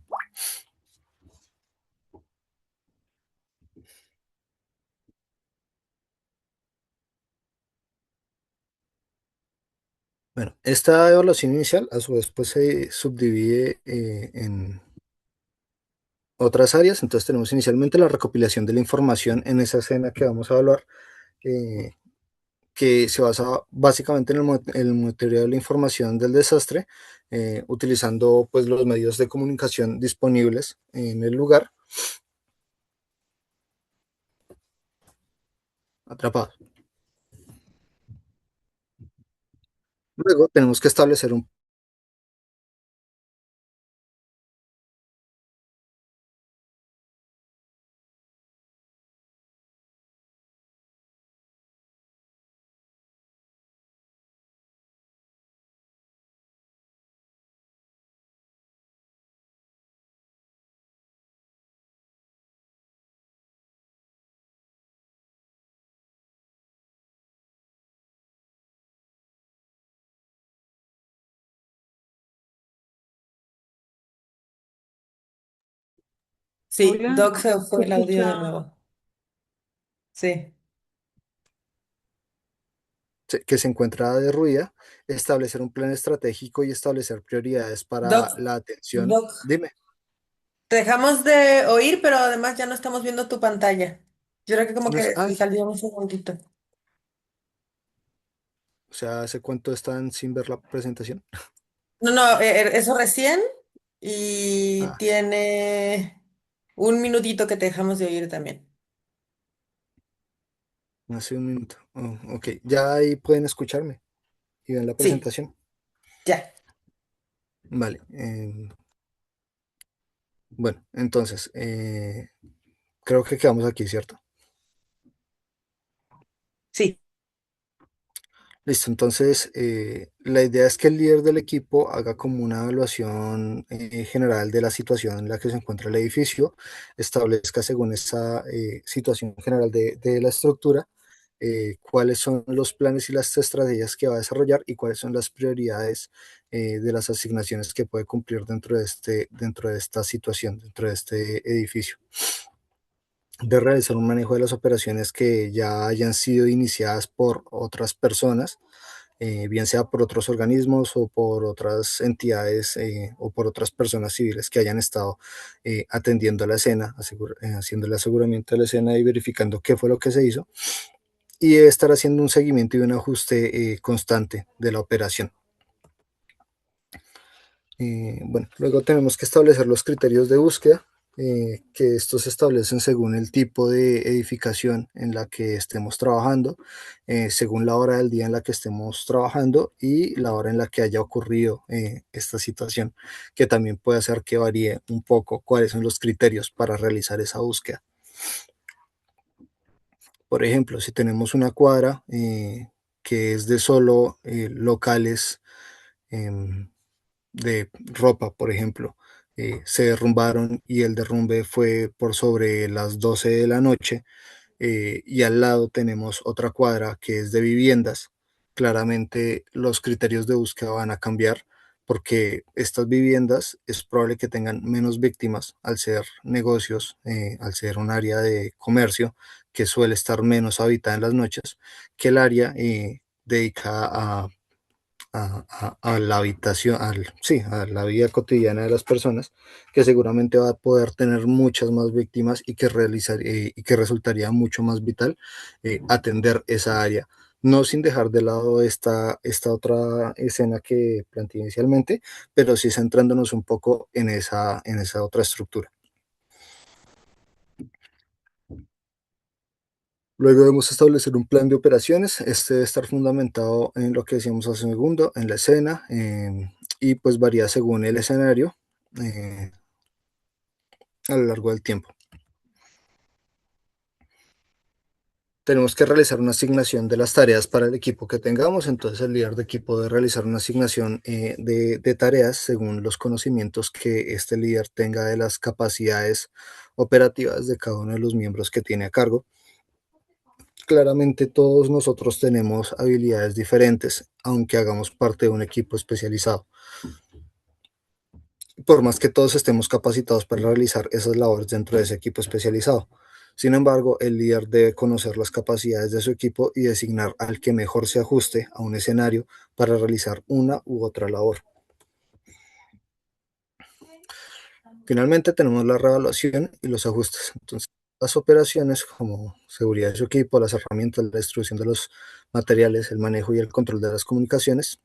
Bueno, esta evaluación inicial a su vez pues, se subdivide en otras áreas. Entonces tenemos inicialmente la recopilación de la información en esa escena que vamos a evaluar, eh, que se basa básicamente en el monitoreo de la información del desastre, utilizando pues los medios de comunicación disponibles en el lugar atrapado. Luego tenemos que establecer un Sí, Hola, Doc se ¿se fue el audio de escucha? nuevo. Sí, que se encuentra derruida, establecer un plan estratégico y establecer prioridades para Doc, la atención. Doc, Dime, te dejamos de oír, pero además ya no estamos viendo tu pantalla. Yo creo que como no que es, se salió un segundito. o sea, ¿hace cuánto están sin ver la presentación? No, no, eso recién y Ah, tiene un minutito que te dejamos de oír también. hace un minuto. Oh, ok, ya ahí pueden escucharme y ven la Sí, presentación. ya, Vale, bueno, entonces, creo que quedamos aquí, ¿cierto? sí, Listo, entonces la idea es que el líder del equipo haga como una evaluación general de la situación en la que se encuentra el edificio, establezca según esa situación general de la estructura, cuáles son los planes y las estrategias que va a desarrollar y cuáles son las prioridades de las asignaciones que puede cumplir dentro de esta situación, dentro de este edificio. De realizar un manejo de las operaciones que ya hayan sido iniciadas por otras personas, bien sea por otros organismos o por otras entidades o por otras personas civiles que hayan estado atendiendo a la escena, haciendo el aseguramiento de la escena y verificando qué fue lo que se hizo, y estar haciendo un seguimiento y un ajuste constante de la operación. Bueno, luego tenemos que establecer los criterios de búsqueda, que estos se establecen según el tipo de edificación en la que estemos trabajando, según la hora del día en la que estemos trabajando y la hora en la que haya ocurrido esta situación, que también puede hacer que varíe un poco cuáles son los criterios para realizar esa búsqueda. Por ejemplo, si tenemos una cuadra que es de solo locales, em, de ropa, por ejemplo, se derrumbaron y el derrumbe fue por sobre las 12 de la noche, y al lado tenemos otra cuadra que es de viviendas. Claramente los criterios de búsqueda van a cambiar porque estas viviendas es probable que tengan menos víctimas al ser negocios, al ser un área de comercio que suele estar menos habitada en las noches que el área dedicada a la habitación, sí, a la vida cotidiana de las personas, que seguramente va a poder tener muchas más víctimas y que resultaría mucho más vital atender esa área. No sin dejar de lado esta otra escena que planteé inicialmente, pero sí centrándonos un poco en esa otra estructura. Luego debemos establecer un plan de operaciones. Este debe estar fundamentado en lo que decíamos hace un segundo, en la escena, y pues varía según el escenario eh, a lo largo del tiempo. Tenemos que realizar una asignación de las tareas para el equipo que tengamos, entonces el líder de equipo debe realizar una asignación de tareas según los conocimientos que este líder tenga de las capacidades operativas de cada uno de los miembros que tiene a cargo. Claramente todos nosotros tenemos habilidades diferentes, aunque hagamos parte de un equipo especializado. Por más que todos estemos capacitados para realizar esas labores dentro de ese equipo especializado. Sin embargo, el líder debe conocer las capacidades de su equipo y designar al que mejor se ajuste a un escenario para realizar una u otra labor. Finalmente tenemos la reevaluación y los ajustes. Entonces, las operaciones como seguridad de su equipo, las herramientas, la distribución de los materiales, el manejo y el control de las comunicaciones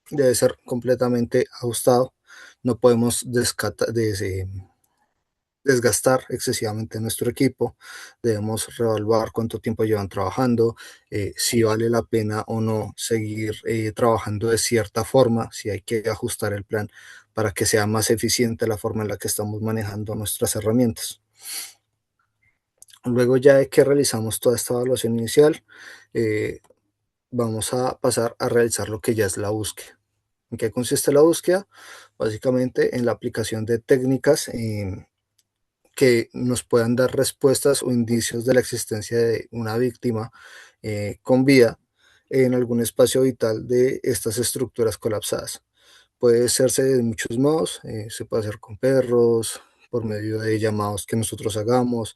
debe ser completamente ajustado. No podemos desgastar excesivamente nuestro equipo. Debemos reevaluar cuánto tiempo llevan trabajando, si vale la pena o no seguir trabajando de cierta forma, si hay que ajustar el plan para que sea más eficiente la forma en la que estamos manejando nuestras herramientas. Luego ya de que realizamos toda esta evaluación inicial, eh, vamos a pasar a realizar lo que ya es la búsqueda. ¿En qué consiste la búsqueda? Básicamente en la aplicación de técnicas que nos puedan dar respuestas o indicios de la existencia de una víctima con vida en algún espacio vital de estas estructuras colapsadas. Puede hacerse de muchos modos, se puede hacer con perros, por medio de llamados que nosotros hagamos,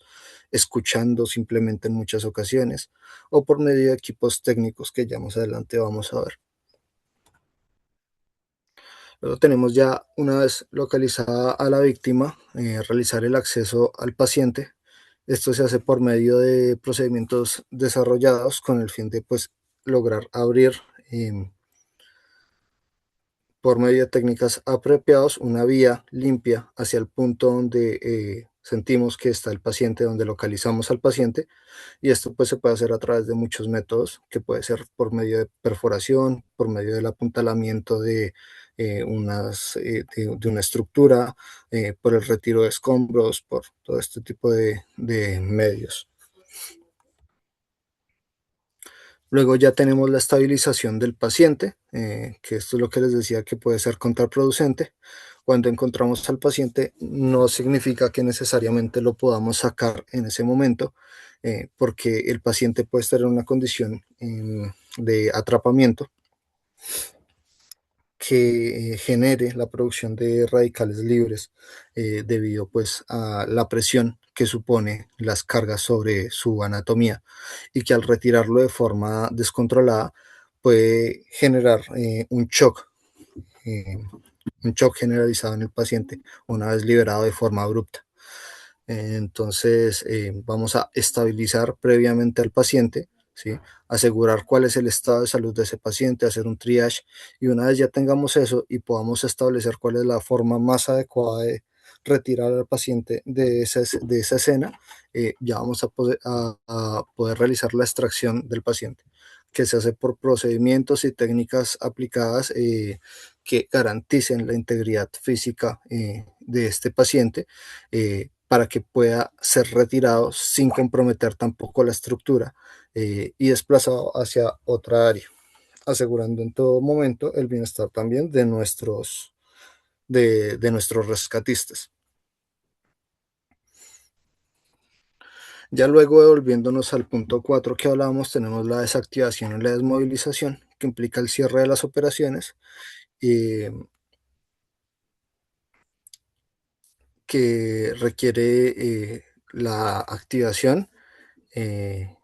escuchando simplemente en muchas ocasiones, o por medio de equipos técnicos que ya más adelante vamos a ver. Luego tenemos ya, una vez localizada a la víctima, realizar el acceso al paciente. Esto se hace por medio de procedimientos desarrollados con el fin de pues lograr abrir eh, por medio de técnicas apropiadas una vía limpia hacia el punto donde sentimos que está el paciente, donde localizamos al paciente, y esto pues se puede hacer a través de muchos métodos, que puede ser por medio de perforación, por medio del apuntalamiento de una estructura, por el retiro de escombros, por todo este tipo de medios. Luego ya tenemos la estabilización del paciente, que esto es lo que les decía que puede ser contraproducente. Cuando encontramos al paciente no significa que necesariamente lo podamos sacar en ese momento, porque el paciente puede estar en una condición de atrapamiento que genere la producción de radicales libres debido pues a la presión que supone las cargas sobre su anatomía, y que al retirarlo de forma descontrolada puede generar eh, un shock generalizado en el paciente una vez liberado de forma abrupta. Entonces, vamos a estabilizar previamente al paciente, ¿sí? Asegurar cuál es el estado de salud de ese paciente, hacer un triage, y una vez ya tengamos eso y podamos establecer cuál es la forma más adecuada de retirar al paciente de esa escena, ya vamos a poder realizar la extracción del paciente, que se hace por procedimientos y técnicas aplicadas que garanticen la integridad física de este paciente, para que pueda ser retirado sin comprometer tampoco la estructura, y desplazado hacia otra área, asegurando en todo momento el bienestar también de nuestros rescatistas. Ya luego, devolviéndonos al punto 4 que hablábamos, tenemos la desactivación y la desmovilización, que implica el cierre de las operaciones, eh, que requiere la activación eh,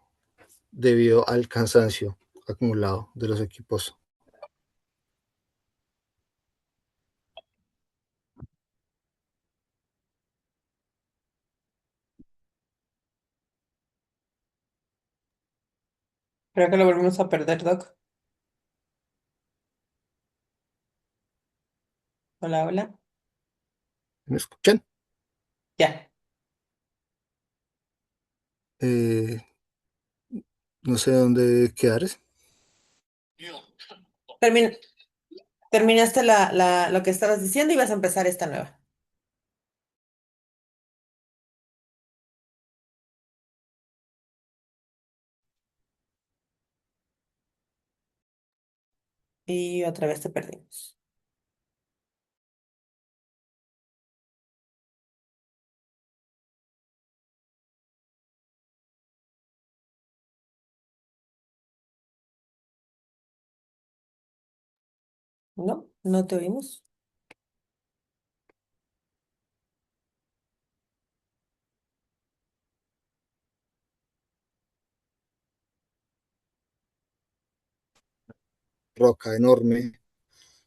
debido al cansancio acumulado de los equipos. Creo que lo volvimos a perder, Doc. Hola, hola. ¿Me escuchan? Ya. Eh, no sé dónde quedar. Termin- terminaste lo que estabas diciendo y vas a empezar esta nueva. Y otra vez te perdimos. No, no te oímos. Roca enorme,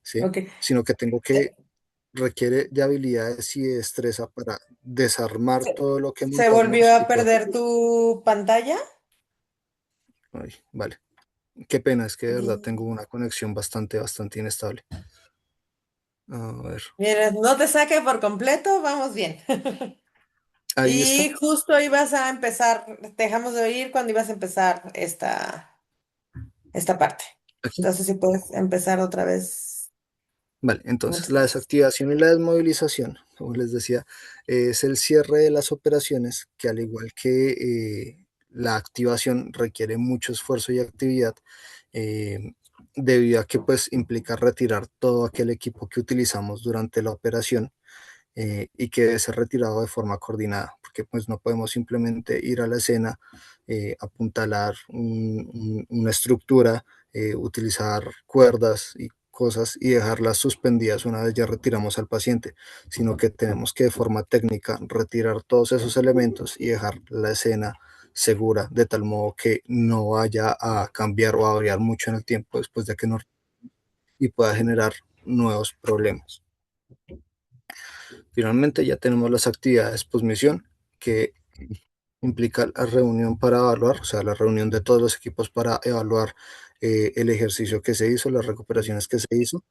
¿sí? Ok. Sino que tengo que, Se, requiere de habilidades y de destreza para desarmar se- todo lo que se volvió montamos y a poder. perder tu pantalla. Ay, vale, qué pena, es que de verdad Y tengo una conexión bastante inestable. A ver, mira, no te saque por completo, vamos bien. ahí Y está, justo ibas a empezar, te dejamos de oír cuando ibas a empezar esta parte. aquí. Entonces, si puedes empezar otra vez. Vale, entonces Muchas la gracias. desactivación y la desmovilización, como les decía, es el cierre de las operaciones que, al igual que la activación, requiere mucho esfuerzo y actividad, eh, debido a que pues implica retirar todo aquel equipo que utilizamos durante la operación, y que debe ser retirado de forma coordinada, porque pues no podemos simplemente ir a la escena, apuntalar una estructura, utilizar cuerdas y cosas y dejarlas suspendidas una vez ya retiramos al paciente, sino que tenemos que de forma técnica retirar todos esos elementos y dejar la escena segura, de tal modo que no vaya a cambiar o a variar mucho en el tiempo después de que nos y pueda generar nuevos problemas. Finalmente ya tenemos las actividades postmisión, que implica la reunión para evaluar, o sea, la reunión de todos los equipos para evaluar el ejercicio que se hizo, las recuperaciones que se hizo,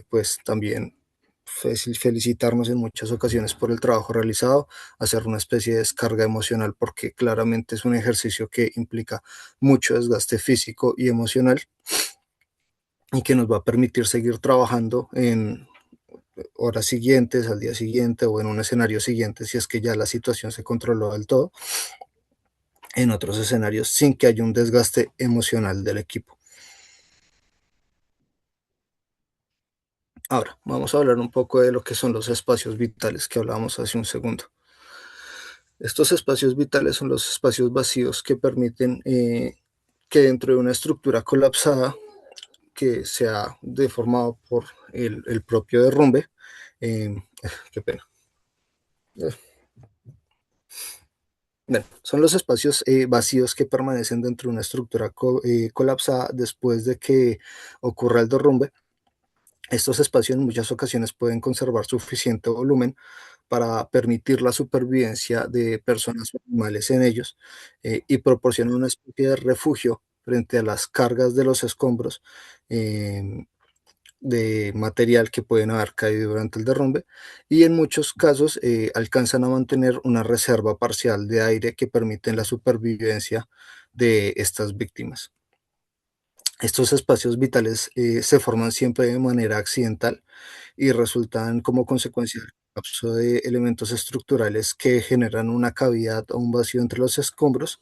pues también felicitarnos en muchas ocasiones por el trabajo realizado, hacer una especie de descarga emocional, porque claramente es un ejercicio que implica mucho desgaste físico y emocional y que nos va a permitir seguir trabajando en horas siguientes, al día siguiente o en un escenario siguiente, si es que ya la situación se controló del todo, en otros escenarios sin que haya un desgaste emocional del equipo. Ahora, vamos a hablar un poco de lo que son los espacios vitales que hablábamos hace un segundo. Estos espacios vitales son los espacios vacíos que permiten que dentro de una estructura colapsada que se ha deformado por el propio derrumbe, eh, qué pena. Bueno, son los espacios vacíos que permanecen dentro de una estructura colapsada después de que ocurra el derrumbe. Estos espacios en muchas ocasiones pueden conservar suficiente volumen para permitir la supervivencia de personas o animales en ellos y proporcionan una especie de refugio frente a las cargas de los escombros eh, de material que pueden haber caído durante el derrumbe y en muchos casos alcanzan a mantener una reserva parcial de aire que permiten la supervivencia de estas víctimas. Estos espacios vitales se forman siempre de manera accidental y resultan como consecuencia del colapso de elementos estructurales que generan una cavidad o un vacío entre los escombros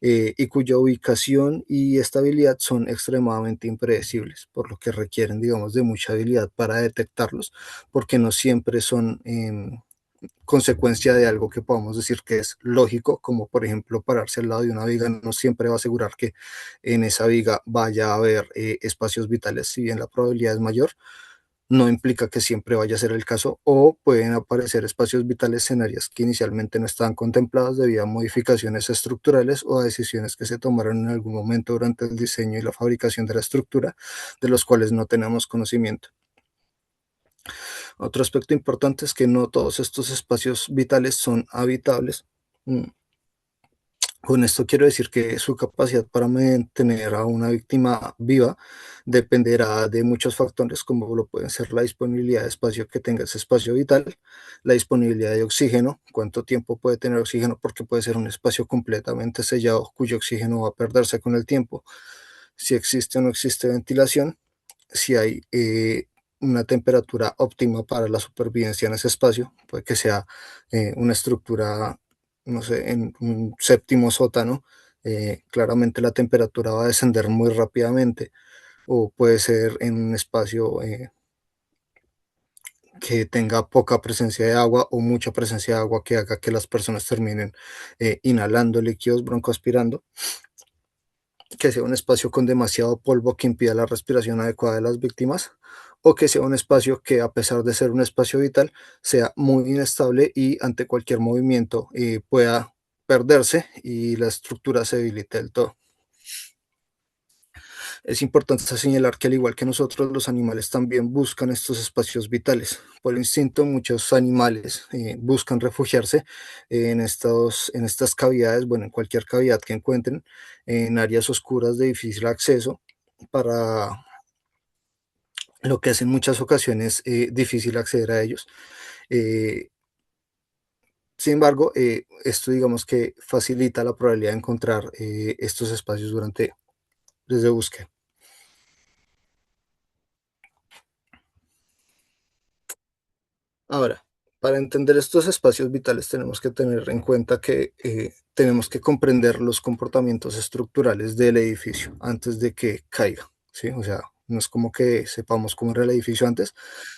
y cuya ubicación y estabilidad son extremadamente impredecibles, por lo que requieren, digamos, de mucha habilidad para detectarlos, porque no siempre son consecuencia de algo que podamos decir que es lógico, como por ejemplo pararse al lado de una viga, no siempre va a asegurar que en esa viga vaya a haber espacios vitales, si bien la probabilidad es mayor, no implica que siempre vaya a ser el caso, o pueden aparecer espacios vitales en áreas que inicialmente no estaban contempladas debido a modificaciones estructurales o a decisiones que se tomaron en algún momento durante el diseño y la fabricación de la estructura, de los cuales no tenemos conocimiento. Otro aspecto importante es que no todos estos espacios vitales son habitables. Mm, Con esto quiero decir que su capacidad para mantener a una víctima viva dependerá de muchos factores, como lo pueden ser la disponibilidad de espacio que tenga ese espacio vital, la disponibilidad de oxígeno, cuánto tiempo puede tener oxígeno, porque puede ser un espacio completamente sellado cuyo oxígeno va a perderse con el tiempo, si existe o no existe ventilación, si hay una temperatura óptima para la supervivencia en ese espacio, puede que sea una estructura, no sé, en un séptimo sótano, claramente la temperatura va a descender muy rápidamente, o puede ser en un espacio que tenga poca presencia de agua o mucha presencia de agua que haga que las personas terminen inhalando líquidos broncoaspirando, que sea un espacio con demasiado polvo que impida la respiración adecuada de las víctimas, o que sea un espacio que, a pesar de ser un espacio vital, sea muy inestable y ante cualquier movimiento pueda perderse y la estructura se debilite del todo. Es importante señalar que, al igual que nosotros, los animales también buscan estos espacios vitales. Por instinto, muchos animales buscan refugiarse en estas cavidades, bueno, en cualquier cavidad que encuentren, en áreas oscuras de difícil acceso, para lo que es en muchas ocasiones difícil acceder a ellos. Eh, Sin embargo, esto digamos que facilita la probabilidad de encontrar estos espacios desde búsqueda. Ahora, para entender estos espacios vitales tenemos que tener en cuenta que tenemos que comprender los comportamientos estructurales del edificio antes de que caiga, ¿sí? O sea, no es como que sepamos cómo era el edificio antes,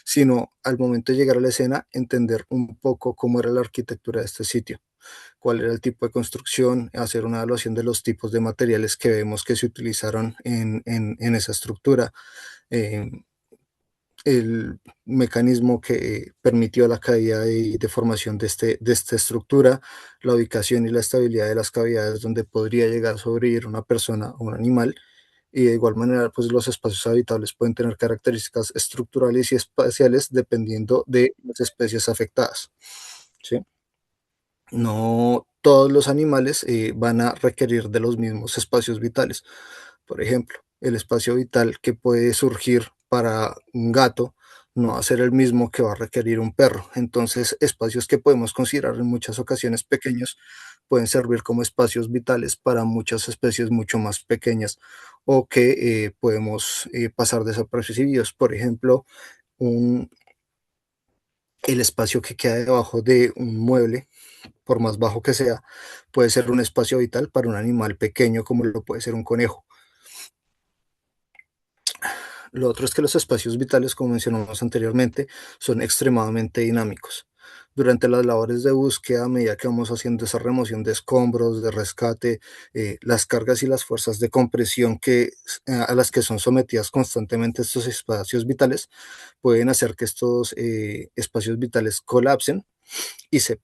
sino al momento de llegar a la escena, entender un poco cómo era la arquitectura de este sitio, cuál era el tipo de construcción, hacer una evaluación de los tipos de materiales que vemos que se utilizaron en esa estructura, eh, el mecanismo que permitió la caída y deformación de esta estructura, la ubicación y la estabilidad de las cavidades donde podría llegar a sobrevivir una persona o un animal, y de igual manera, pues los espacios habitables pueden tener características estructurales y espaciales dependiendo de las especies afectadas, ¿sí? No todos los animales van a requerir de los mismos espacios vitales. Por ejemplo, el espacio vital que puede surgir para un gato no va a ser el mismo que va a requerir un perro. Entonces, espacios que podemos considerar en muchas ocasiones pequeños pueden servir como espacios vitales para muchas especies mucho más pequeñas o que podemos pasar desapercibidos. Por ejemplo, un, el espacio que queda debajo de un mueble, por más bajo que sea, puede ser un espacio vital para un animal pequeño como lo puede ser un conejo. Lo otro es que los espacios vitales, como mencionamos anteriormente, son extremadamente dinámicos. Durante las labores de búsqueda, a medida que vamos haciendo esa remoción de escombros, de rescate, las cargas y las fuerzas de compresión a las que son sometidas constantemente estos espacios vitales, pueden hacer que estos espacios vitales colapsen y se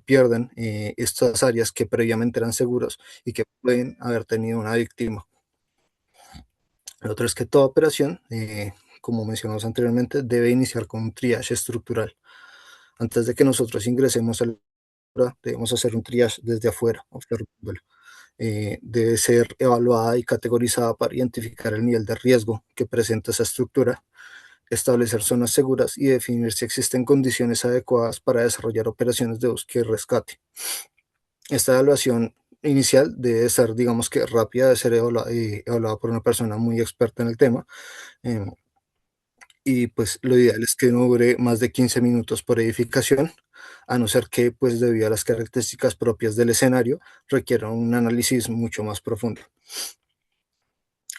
pierdan estas áreas que previamente eran seguros y que pueden haber tenido una víctima. Lo otro es que toda operación, como mencionamos anteriormente, debe iniciar con un triage estructural. Antes de que nosotros ingresemos al obra, debemos hacer un triage desde afuera, observándolo. Debe ser evaluada y categorizada para identificar el nivel de riesgo que presenta esa estructura, establecer zonas seguras y definir si existen condiciones adecuadas para desarrollar operaciones de búsqueda y rescate. Esta evaluación inicial debe ser, digamos que rápida, de ser evaluada por una persona muy experta en el tema. eh, y pues lo ideal es que no dure más de 15 minutos por edificación, a no ser que, pues debido a las características propias del escenario, requiera un análisis mucho más profundo.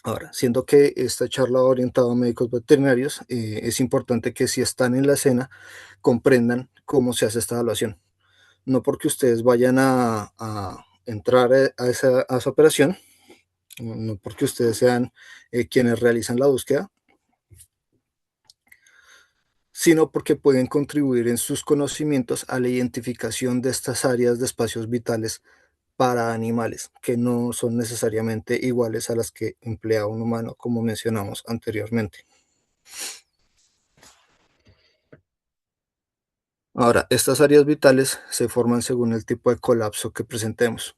Ahora, siendo que esta charla va orientada a médicos veterinarios, es importante que si están en la escena comprendan cómo se hace esta evaluación. No porque ustedes vayan a entrar a esa operación, no porque ustedes sean quienes realizan la búsqueda, sino porque pueden contribuir en sus conocimientos a la identificación de estas áreas de espacios vitales para animales, que no son necesariamente iguales a las que emplea un humano, como mencionamos anteriormente. Ahora, estas áreas vitales se forman según el tipo de colapso que presentemos.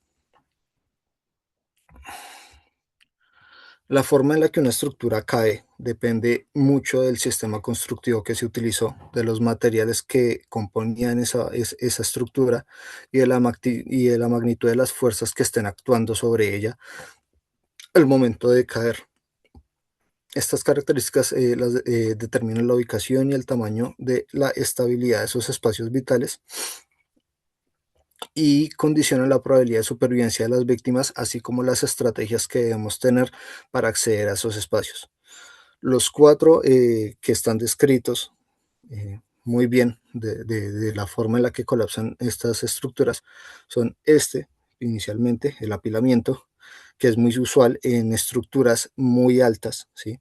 La forma en la que una estructura cae depende mucho del sistema constructivo que se utilizó, de los materiales que componían esa estructura y de la magnitud de las fuerzas que estén actuando sobre ella al momento de caer. Estas características determinan la ubicación y el tamaño de la estabilidad de esos espacios vitales y condicionan la probabilidad de supervivencia de las víctimas, así como las estrategias que debemos tener para acceder a esos espacios. Los cuatro que están descritos muy bien de la forma en la que colapsan estas estructuras son inicialmente, el apilamiento, que es muy usual en estructuras muy altas, ¿sí?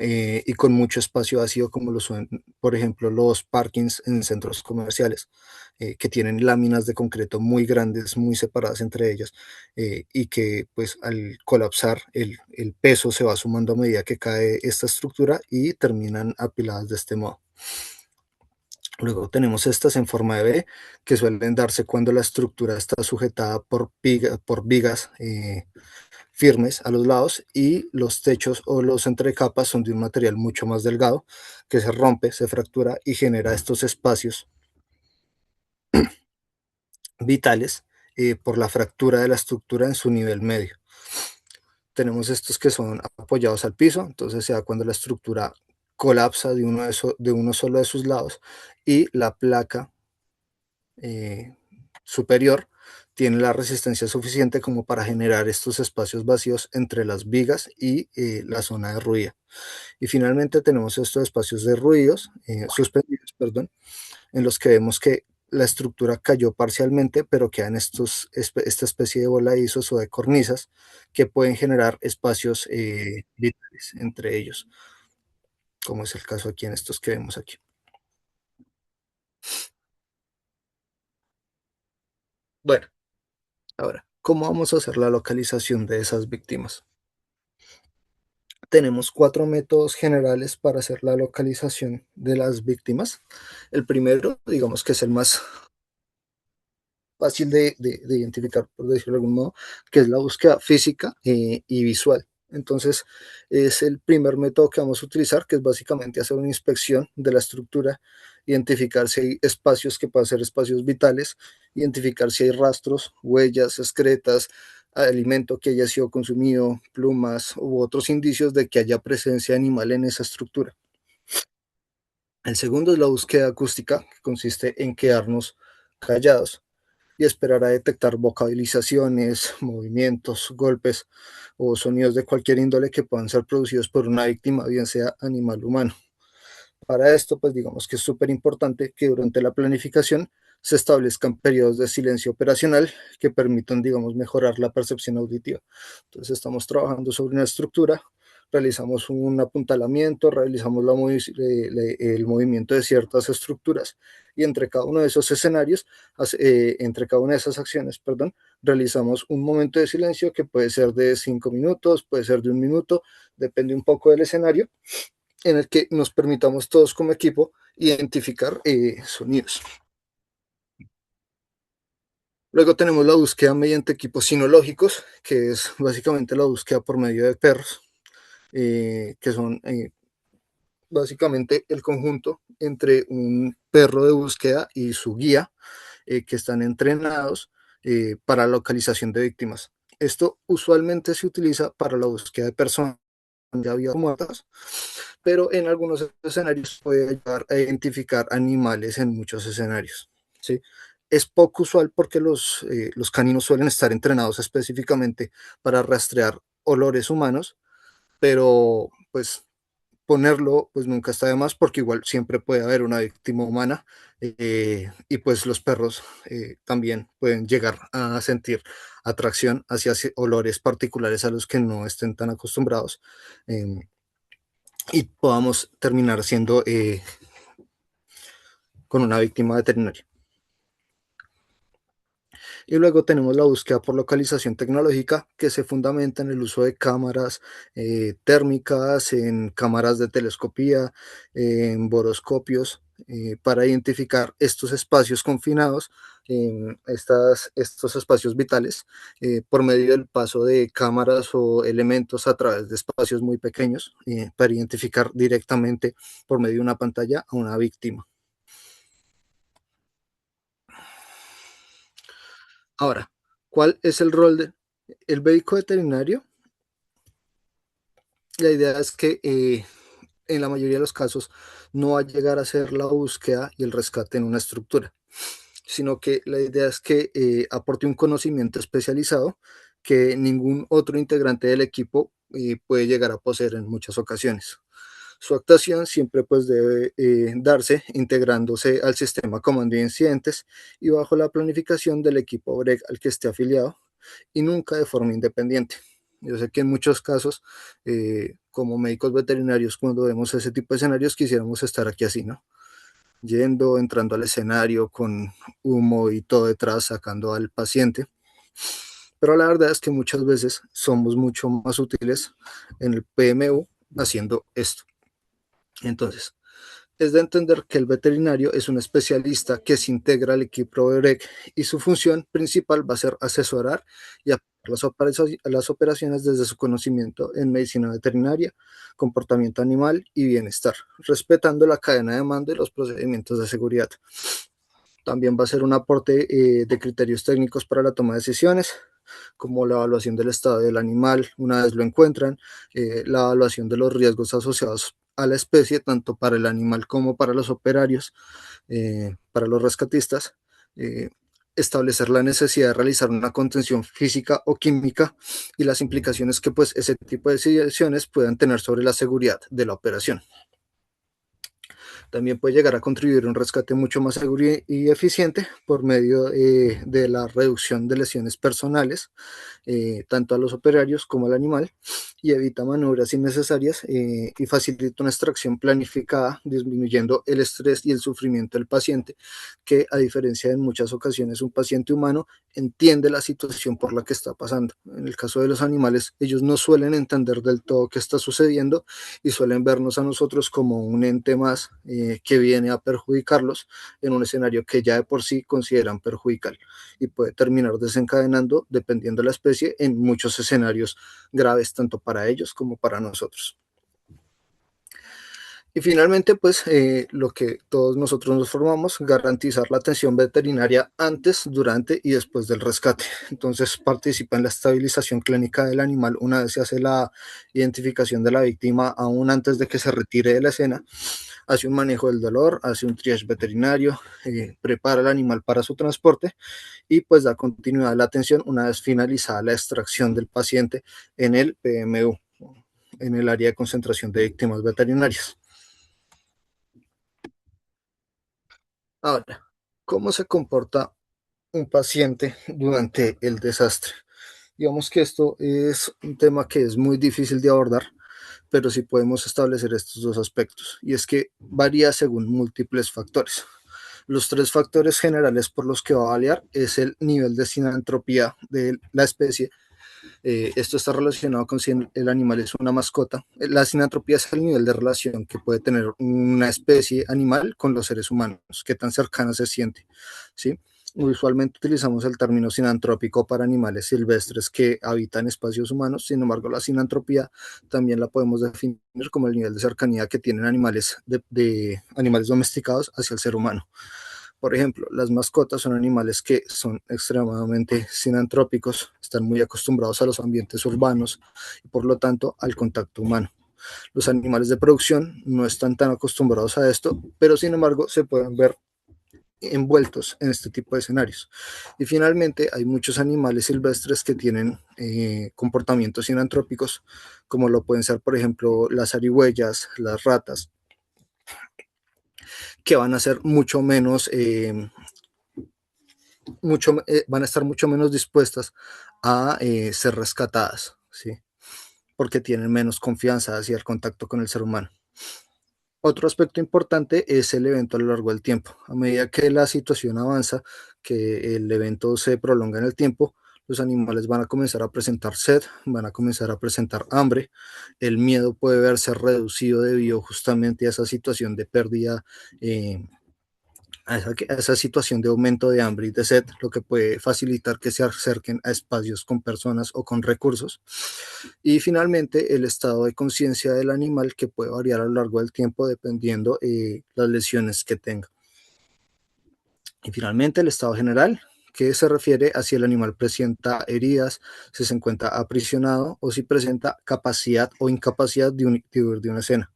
Y con mucho espacio vacío, como lo son, por ejemplo, los parkings en centros comerciales, que tienen láminas de concreto muy grandes, muy separadas entre ellas, y que pues al colapsar el peso se va sumando a medida que cae esta estructura y terminan apiladas de este modo. Luego tenemos estas en forma de V, que suelen darse cuando la estructura está sujetada por vigas firmes a los lados y los techos o los entrecapas son de un material mucho más delgado que se rompe, se fractura y genera estos espacios vitales por la fractura de la estructura en su nivel medio. Tenemos estos que son apoyados al piso, entonces se da cuando la estructura colapsa de uno solo de sus lados y la placa eh, superior tiene la resistencia suficiente como para generar estos espacios vacíos entre las vigas y la zona de ruida. Y finalmente tenemos estos espacios de ruidos, suspendidos, perdón, en los que vemos que la estructura cayó parcialmente, pero quedan esta especie de voladizos o de cornisas que pueden generar espacios vitales entre ellos. como es el caso aquí en estos que vemos aquí. Bueno, ahora, ¿cómo vamos a hacer la localización de esas víctimas? Tenemos cuatro métodos generales para hacer la localización de las víctimas. El primero, digamos que es el más fácil de identificar, por decirlo de algún modo, que es la búsqueda física y visual. Entonces, es el primer método que vamos a utilizar, que es básicamente hacer una inspección de la estructura, identificar si hay espacios que puedan ser espacios vitales, identificar si hay rastros, huellas, excretas, alimento que haya sido consumido, plumas u otros indicios de que haya presencia animal en esa estructura. El segundo es la búsqueda acústica, que consiste en quedarnos callados y esperar a detectar vocalizaciones, movimientos, golpes o sonidos de cualquier índole que puedan ser producidos por una víctima, bien sea animal o humano. Para esto, pues digamos que es súper importante que durante la planificación se establezcan periodos de silencio operacional que permitan, digamos, mejorar la percepción auditiva. Entonces, estamos trabajando sobre una estructura, realizamos un apuntalamiento, realizamos el movimiento de ciertas estructuras y entre cada uno de esos escenarios, entre cada una de esas acciones, perdón, realizamos un momento de silencio que puede ser de 5 minutos, puede ser de 1 minuto, depende un poco del escenario en el que nos permitamos todos como equipo identificar sonidos. Luego tenemos la búsqueda mediante equipos sinológicos, que es básicamente la búsqueda por medio de perros, que son básicamente el conjunto entre un perro de búsqueda y su guía, que están entrenados para localización de víctimas. Esto usualmente se utiliza para la búsqueda de personas ya habido muertas, pero en algunos escenarios puede ayudar a identificar animales en muchos escenarios. ¿Sí? Es poco usual porque los caninos suelen estar entrenados específicamente para rastrear olores humanos, pero pues ponerlo pues nunca está de más porque igual siempre puede haber una víctima humana y pues los perros también pueden llegar a sentir atracción hacia olores particulares a los que no estén tan acostumbrados y podamos terminar siendo con una víctima veterinaria. Y luego tenemos la búsqueda por localización tecnológica, que se fundamenta en el uso de cámaras térmicas, en cámaras de telescopía, en boroscopios, para identificar estos espacios confinados, estos espacios vitales, por medio del paso de cámaras o elementos a través de espacios muy pequeños, para identificar directamente por medio de una pantalla a una víctima. Ahora, ¿cuál es el rol del médico veterinario? La idea es que en la mayoría de los casos no va a llegar a hacer la búsqueda y el rescate en una estructura, sino que la idea es que aporte un conocimiento especializado que ningún otro integrante del equipo puede llegar a poseer en muchas ocasiones. Su actuación siempre pues debe darse integrándose al sistema comando de incidentes y bajo la planificación del equipo BREG al que esté afiliado y nunca de forma independiente. Yo sé que en muchos casos, como médicos veterinarios, cuando vemos ese tipo de escenarios, quisiéramos estar aquí así, ¿no? Yendo, entrando al escenario con humo y todo detrás, sacando al paciente. Pero la verdad es que muchas veces somos mucho más útiles en el PMU haciendo esto. Entonces, es de entender que el veterinario es un especialista que se integra al equipo de BREC y su función principal va a ser asesorar y apoyar las operaciones desde su conocimiento en medicina veterinaria, comportamiento animal y bienestar, respetando la cadena de mando y los procedimientos de seguridad. También va a ser un aporte de criterios técnicos para la toma de decisiones, como la evaluación del estado del animal una vez lo encuentran, la evaluación de los riesgos asociados a la especie, tanto para el animal como para los operarios, para los rescatistas, eh, establecer la necesidad de realizar una contención física o química y las implicaciones que pues ese tipo de decisiones puedan tener sobre la seguridad de la operación. También puede llegar a contribuir a un rescate mucho más seguro y eficiente por medio de la reducción de lesiones personales, tanto a los operarios como al animal, y evita maniobras innecesarias y facilita una extracción planificada, disminuyendo el estrés y el sufrimiento del paciente, que a diferencia de en muchas ocasiones un paciente humano entiende la situación por la que está pasando. En el caso de los animales, ellos no suelen entender del todo qué está sucediendo y suelen vernos a nosotros como un ente más que viene a perjudicarlos en un escenario que ya de por sí consideran perjudicial y puede terminar desencadenando, dependiendo de la especie, en muchos escenarios graves tanto para ellos como para nosotros. Y finalmente, pues lo que todos nosotros nos formamos, garantizar la atención veterinaria antes, durante y después del rescate. Entonces participa en la estabilización clínica del animal una vez se hace la identificación de la víctima, aún antes de que se retire de la escena, hace un manejo del dolor, hace un triage veterinario, prepara al animal para su transporte y pues da continuidad a la atención una vez finalizada la extracción del paciente en el PMU, en el área de concentración de víctimas veterinarias. Ahora, ¿cómo se comporta un paciente durante el desastre? Digamos que esto es un tema que es muy difícil de abordar, pero sí podemos establecer estos dos aspectos, y es que varía según múltiples factores. Los tres factores generales por los que va a variar es el nivel de sinantropía de la especie. Esto está relacionado con si el animal es una mascota. La sinantropía es el nivel de relación que puede tener una especie animal con los seres humanos, qué tan cercana se siente, ¿sí? Usualmente utilizamos el término sinantrópico para animales silvestres que habitan espacios humanos. Sin embargo, la sinantropía también la podemos definir como el nivel de cercanía que tienen animales de animales domesticados hacia el ser humano. Por ejemplo, las mascotas son animales que son extremadamente sinantrópicos, están muy acostumbrados a los ambientes urbanos y por lo tanto al contacto humano. Los animales de producción no están tan acostumbrados a esto, pero sin embargo se pueden ver envueltos en este tipo de escenarios. Y finalmente hay muchos animales silvestres que tienen comportamientos sinantrópicos, como lo pueden ser, por ejemplo, las zarigüeyas, las ratas, que van a ser mucho menos van a estar mucho menos dispuestas a ser rescatadas, ¿sí? Porque tienen menos confianza hacia el contacto con el ser humano. Otro aspecto importante es el evento a lo largo del tiempo. A medida que la situación avanza, que el evento se prolonga en el tiempo, los animales van a comenzar a presentar sed, van a comenzar a presentar hambre, el miedo puede verse reducido debido justamente a esa situación de pérdida a esa situación de aumento de hambre y de sed, lo que puede facilitar que se acerquen a espacios con personas o con recursos. Y finalmente, el estado de conciencia del animal, que puede variar a lo largo del tiempo dependiendo las lesiones que tenga. Y finalmente, el estado general, que se refiere a si el animal presenta heridas, si se encuentra aprisionado o si presenta capacidad o incapacidad de huir de una escena.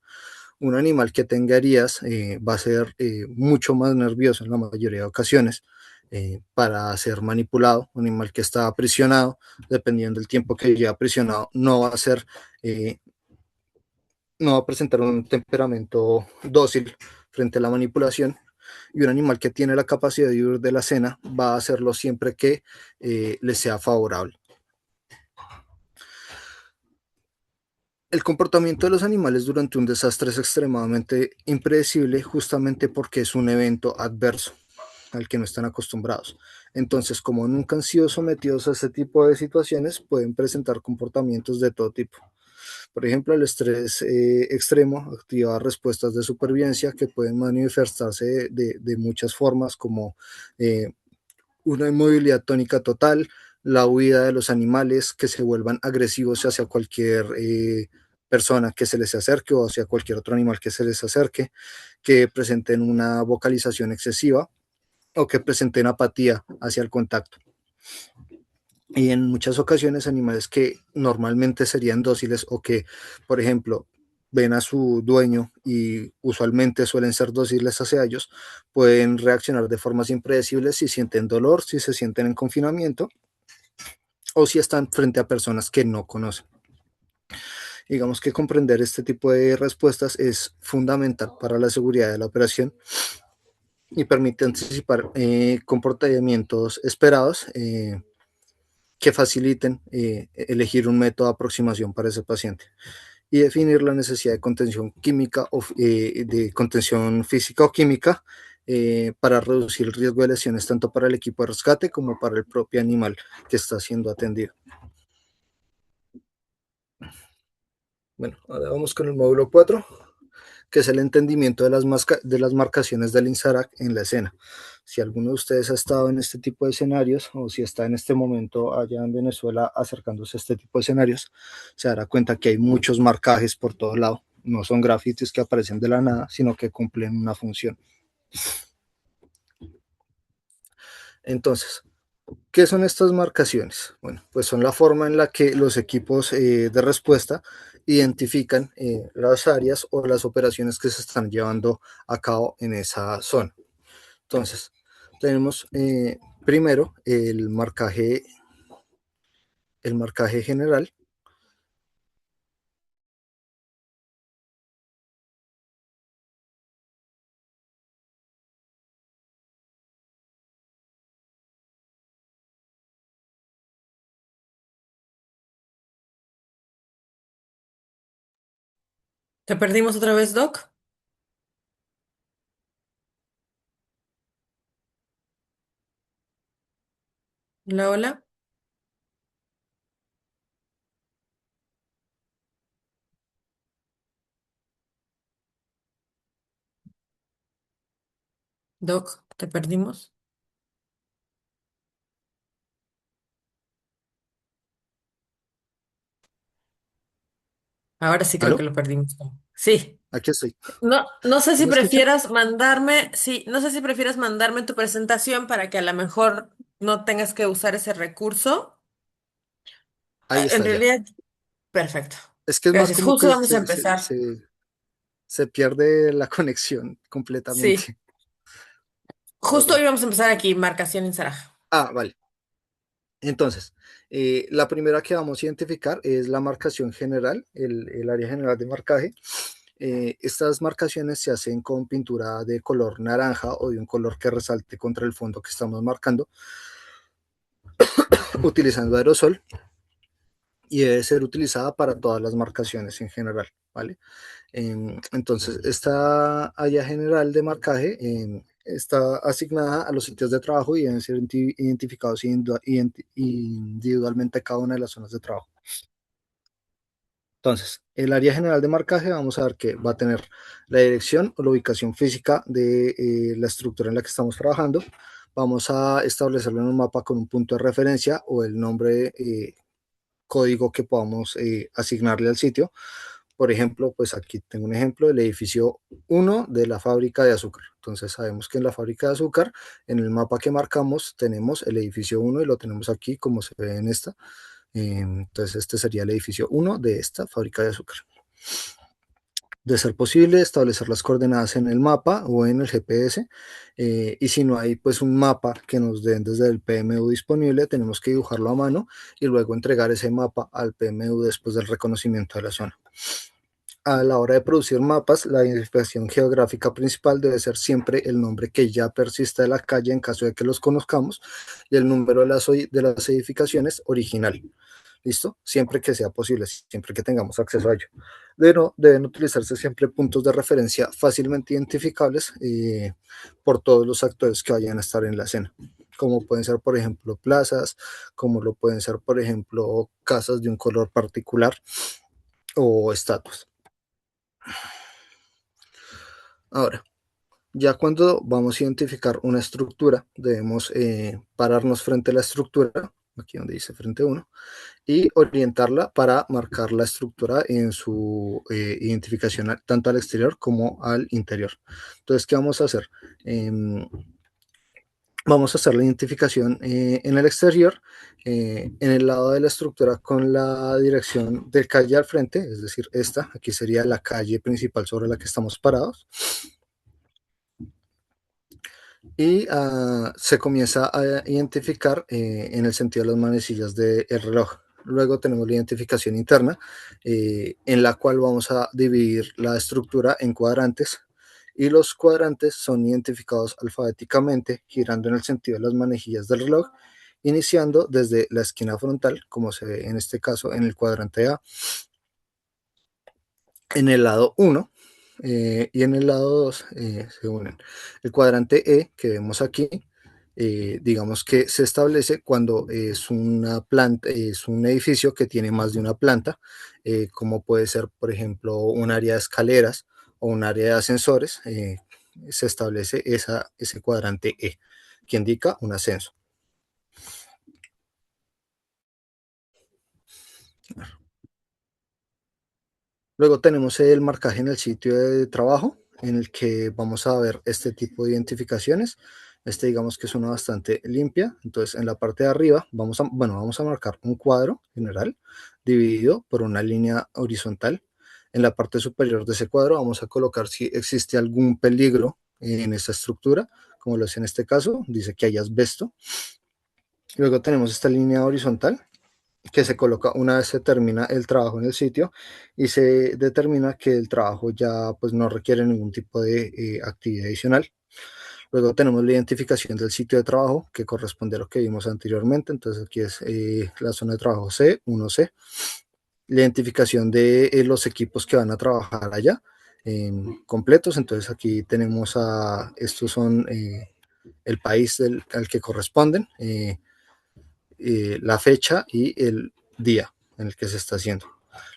Un animal que tenga heridas va a ser mucho más nervioso en la mayoría de ocasiones para ser manipulado. Un animal que está aprisionado, dependiendo del tiempo que lleva aprisionado, eh, no va a presentar un temperamento dócil frente a la manipulación. Y un animal que tiene la capacidad de huir de la escena va a hacerlo siempre que le sea favorable. El comportamiento de los animales durante un desastre es extremadamente impredecible justamente porque es un evento adverso al que no están acostumbrados. Entonces, como nunca han sido sometidos a este tipo de situaciones, pueden presentar comportamientos de todo tipo. Por ejemplo, el estrés extremo activa respuestas de supervivencia que pueden manifestarse de muchas formas, como eh, una inmovilidad tónica total, la huida de los animales, que se vuelvan agresivos hacia cualquier persona que se les acerque o hacia cualquier otro animal que se les acerque, que presenten una vocalización excesiva o que presenten apatía hacia el contacto. Y en muchas ocasiones animales que normalmente serían dóciles o que, por ejemplo, ven a su dueño y usualmente suelen ser dóciles hacia ellos, pueden reaccionar de formas impredecibles si sienten dolor, si se sienten en confinamiento o si están frente a personas que no conocen. Digamos que comprender este tipo de respuestas es fundamental para la seguridad de la operación y permite anticipar comportamientos esperados que faciliten elegir un método de aproximación para ese paciente y definir la necesidad de contención química o de contención física o química para reducir el riesgo de lesiones tanto para el equipo de rescate como para el propio animal que está siendo atendido. Bueno, ahora vamos con el módulo 4, que es el entendimiento de las marcaciones del INSARAC en la escena. Si alguno de ustedes ha estado en este tipo de escenarios o si está en este momento allá en Venezuela acercándose a este tipo de escenarios, se dará cuenta que hay muchos marcajes por todo lado. No son grafitis que aparecen de la nada, sino que cumplen una función. Entonces, ¿qué son estas marcaciones? Bueno, pues son la forma en la que los equipos de respuesta identifican las áreas o las operaciones que se están llevando a cabo en esa zona. Entonces, tenemos primero el marcaje general. ¿Te perdimos otra vez, Doc? Hola, hola. Doc, ¿te perdimos? Ahora sí creo que ¿Aló? lo perdimos. Sí. Aquí estoy. No, no sé ¿Sí si me escuchan? prefieras mandarme, sí, no sé si prefieras mandarme tu presentación para que a lo mejor no tengas que usar ese recurso. Ahí En está ya. realidad, perfecto. Es que es más Gracias. como Justo que vamos a empezar. se pierde la conexión Sí, completamente. Ah, justo bueno. hoy vamos a empezar aquí, marcación en Saraj. Ah, vale. Entonces, la primera que vamos a identificar es la marcación general, el área general de marcaje. Estas marcaciones se hacen con pintura de color naranja o de un color que resalte contra el fondo que estamos marcando, utilizando aerosol y debe ser utilizada para todas las marcaciones en general, ¿vale? Entonces, esta área general de marcaje está asignada a los sitios de trabajo y deben ser identificados individualmente cada una de las zonas de trabajo. Entonces, el área general de marcaje vamos a ver que va a tener la dirección o la ubicación física de la estructura en la que estamos trabajando. Vamos a establecerlo en un mapa con un punto de referencia o el nombre código que podamos asignarle al sitio. Por ejemplo, pues aquí tengo un ejemplo del edificio 1 de la fábrica de azúcar. Entonces sabemos que en la fábrica de azúcar, en el mapa que marcamos, tenemos el edificio 1 y lo tenemos aquí como se ve en esta. Entonces este sería el edificio 1 de esta fábrica de azúcar. De ser posible, establecer las coordenadas en el mapa o en el GPS. Y si no hay pues un mapa que nos den desde el PMU disponible, tenemos que dibujarlo a mano y luego entregar ese mapa al PMU después del reconocimiento de la zona. A la hora de producir mapas, la identificación geográfica principal debe ser siempre el nombre que ya persista de la calle en caso de que los conozcamos y el número de las edificaciones original. ¿Listo? Siempre que sea posible, siempre que tengamos acceso a ello. Deben utilizarse siempre puntos de referencia fácilmente identificables por todos los actores que vayan a estar en la escena, como pueden ser, por ejemplo, plazas, como lo pueden ser, por ejemplo, casas de un color particular o estatuas. Ahora, ya cuando vamos a identificar una estructura, debemos pararnos frente a la estructura, aquí donde dice frente a uno, y orientarla para marcar la estructura en su identificación tanto al exterior como al interior. Entonces, ¿qué vamos a hacer? Vamos a hacer la identificación en el exterior, en el lado de la estructura con la dirección del calle al frente, es decir, esta, aquí sería la calle principal sobre la que estamos parados, y se comienza a identificar en el sentido de las manecillas del reloj. Luego tenemos la identificación interna, en la cual vamos a dividir la estructura en cuadrantes, y los cuadrantes son identificados alfabéticamente, girando en el sentido de las manejillas del reloj, iniciando desde la esquina frontal, como se ve en este caso en el cuadrante A, en el lado 1, y en el lado 2 se unen. El cuadrante E que vemos aquí, digamos que se establece cuando es una planta, es un edificio que tiene más de una planta, como puede ser, por ejemplo, un área de escaleras o un área de ascensores. Se establece ese cuadrante E, que indica un ascenso. Luego tenemos el marcaje en el sitio de trabajo, en el que vamos a ver este tipo de identificaciones. Este digamos que es una bastante limpia. Entonces en la parte de arriba vamos a marcar un cuadro general dividido por una línea horizontal. En la parte superior de ese cuadro vamos a colocar si existe algún peligro en esta estructura, como lo es en este caso, dice que hay asbesto. Luego tenemos esta línea horizontal que se coloca una vez se termina el trabajo en el sitio y se determina que el trabajo ya pues no requiere ningún tipo de actividad adicional. Luego tenemos la identificación del sitio de trabajo que corresponde a lo que vimos anteriormente. Entonces aquí es la zona de trabajo C1C. La identificación de los equipos que van a trabajar allá completos. Entonces aquí tenemos estos son el país al que corresponden. La fecha y el día en el que se está haciendo.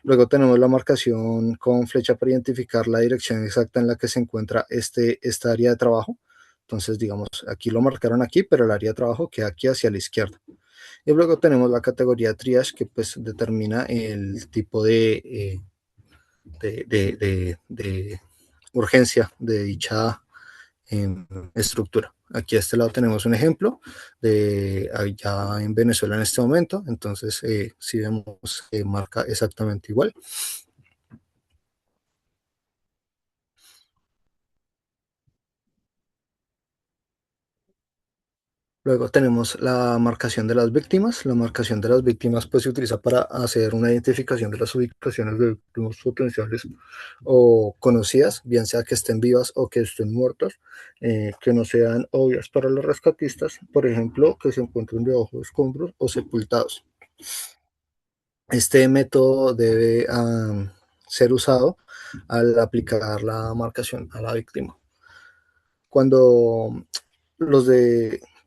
Luego tenemos la marcación con flecha para identificar la dirección exacta en la que se encuentra esta área de trabajo. Entonces, digamos, aquí lo marcaron aquí, pero el área de trabajo queda aquí hacia la izquierda. Y luego tenemos la categoría triage que pues determina el tipo de urgencia de dicha en estructura. Aquí a este lado tenemos un ejemplo de allá en Venezuela en este momento. Entonces, si vemos, marca exactamente igual. Luego tenemos la marcación de las víctimas. La marcación de las víctimas pues, se utiliza para hacer una identificación de las ubicaciones de víctimas potenciales o conocidas, bien sea que estén vivas o que estén muertas, que no sean obvias para los rescatistas, por ejemplo, que se encuentren debajo de escombros o sepultados. Este método debe ser usado al aplicar la marcación a la víctima. Cuando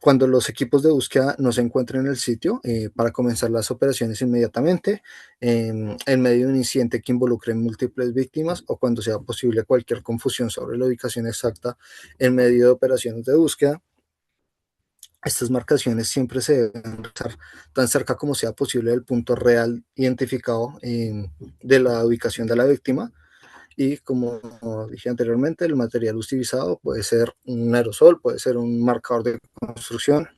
cuando los equipos de búsqueda no se encuentren en el sitio, para comenzar las operaciones inmediatamente, en medio de un incidente que involucre múltiples víctimas o cuando sea posible cualquier confusión sobre la ubicación exacta en medio de operaciones de búsqueda. Estas marcaciones siempre se deben estar tan cerca como sea posible del punto real identificado de la ubicación de la víctima. Y como dije anteriormente, el material utilizado puede ser un aerosol, puede ser un marcador de construcción,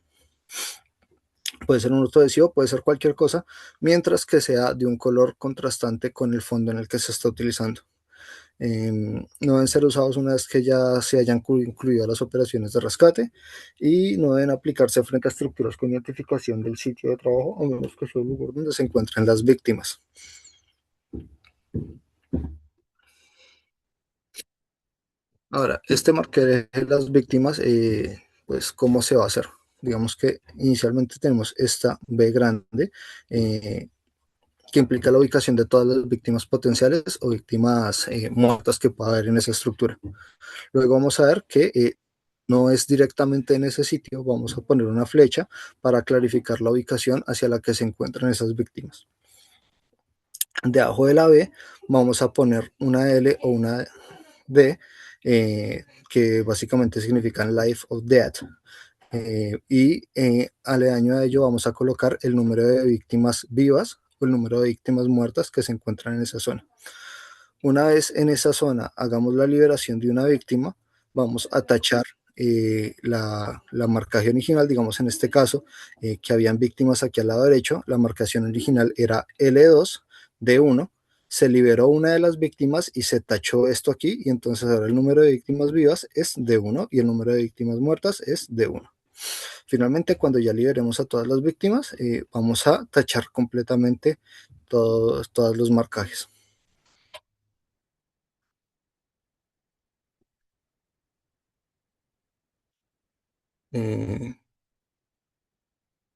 puede ser un autoadhesivo, puede ser cualquier cosa, mientras que sea de un color contrastante con el fondo en el que se está utilizando. No deben ser usados una vez que ya se hayan incluido las operaciones de rescate, y no deben aplicarse frente a estructuras con identificación del sitio de trabajo, a menos que sea el lugar donde se encuentren las víctimas. Ahora, este marcaje de las víctimas, pues, ¿cómo se va a hacer? Digamos que inicialmente tenemos esta B grande, eh, que implica la ubicación de todas las víctimas potenciales o víctimas muertas que pueda haber en esa estructura. Luego vamos a ver que no es directamente en ese sitio, vamos a poner una flecha para clarificar la ubicación hacia la que se encuentran esas víctimas. Debajo de la B vamos a poner una L o una D, que básicamente significan life or death. Aledaño a ello vamos a colocar el número de víctimas vivas o el número de víctimas muertas que se encuentran en esa zona. Una vez en esa zona hagamos la liberación de una víctima, vamos a tachar la marcación original. Digamos en este caso que habían víctimas aquí al lado derecho. La marcación original era L2 D1. Se liberó una de las víctimas y se tachó esto aquí, y entonces ahora el número de víctimas vivas es D1 y el número de víctimas muertas es D1. Finalmente, cuando ya liberemos a todas las víctimas, vamos a tachar completamente todos los marcajes. Eh,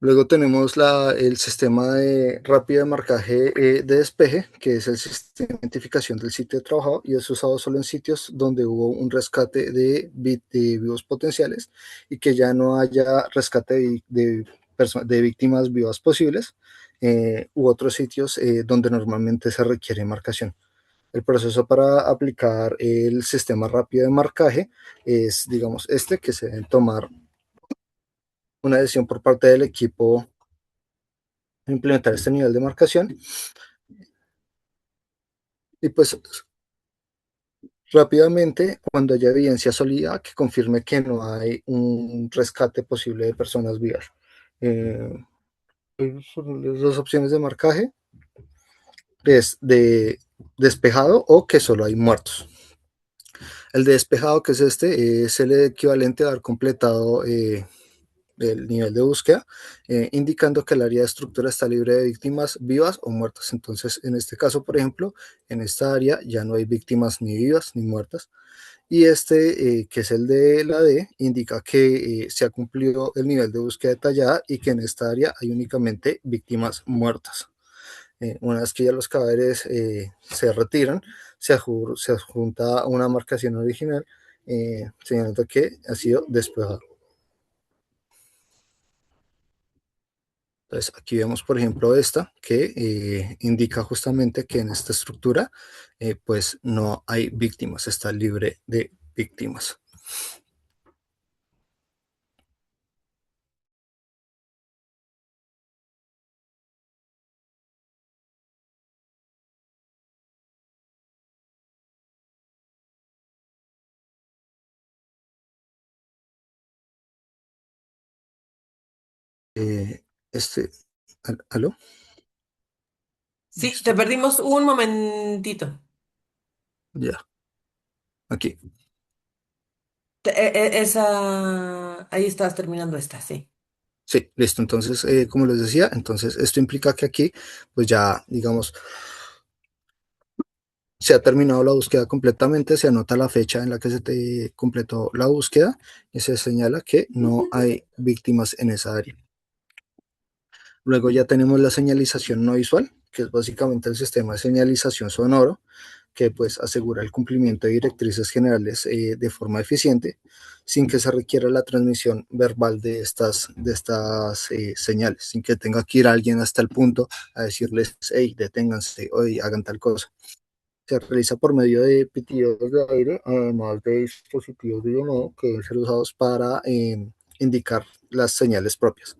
Luego tenemos el sistema de rápido de marcaje de despeje, que es el sistema de identificación del sitio de trabajo y es usado solo en sitios donde hubo un rescate de vivos potenciales y que ya no haya rescate de víctimas vivas posibles u otros sitios donde normalmente se requiere marcación. El proceso para aplicar el sistema rápido de marcaje es, digamos, que se debe tomar una decisión por parte del equipo implementar este nivel de marcación y pues rápidamente cuando haya evidencia sólida que confirme que no hay un rescate posible de personas vivas. Eh, Son las dos opciones de marcaje, es de despejado o que solo hay muertos. El de despejado, que es es el equivalente a haber completado el nivel de búsqueda, indicando que el área de estructura está libre de víctimas vivas o muertas. Entonces, en este caso, por ejemplo, en esta área ya no hay víctimas ni vivas ni muertas. Y que es el de la D, indica que se ha cumplido el nivel de búsqueda detallada y que en esta área hay únicamente víctimas muertas. Una vez que ya los cadáveres se retiran, se adjunta una marcación original señalando que ha sido despejado. Entonces, aquí vemos, por ejemplo, esta que indica justamente que en esta estructura pues no hay víctimas, está libre de víctimas. Eh, este, ¿Aló? Sí, te Listo. perdimos un momentito. Ya, aquí. Ahí estabas terminando esta, sí. Sí, listo. Entonces, como les decía, entonces esto implica que aquí, pues ya, digamos, se ha terminado la búsqueda completamente, se anota la fecha en la que se te completó la búsqueda y se señala que no hay víctimas en esa área. Luego ya tenemos la señalización no visual, que es básicamente el sistema de señalización sonoro, que pues asegura el cumplimiento de directrices generales de forma eficiente, sin que se requiera la transmisión verbal de estas señales, sin que tenga que ir alguien hasta el punto a decirles, hey, deténganse, hoy hagan tal cosa. Se realiza por medio de pitidos de aire, además de dispositivos de llamado que deben ser usados para indicar las señales propias.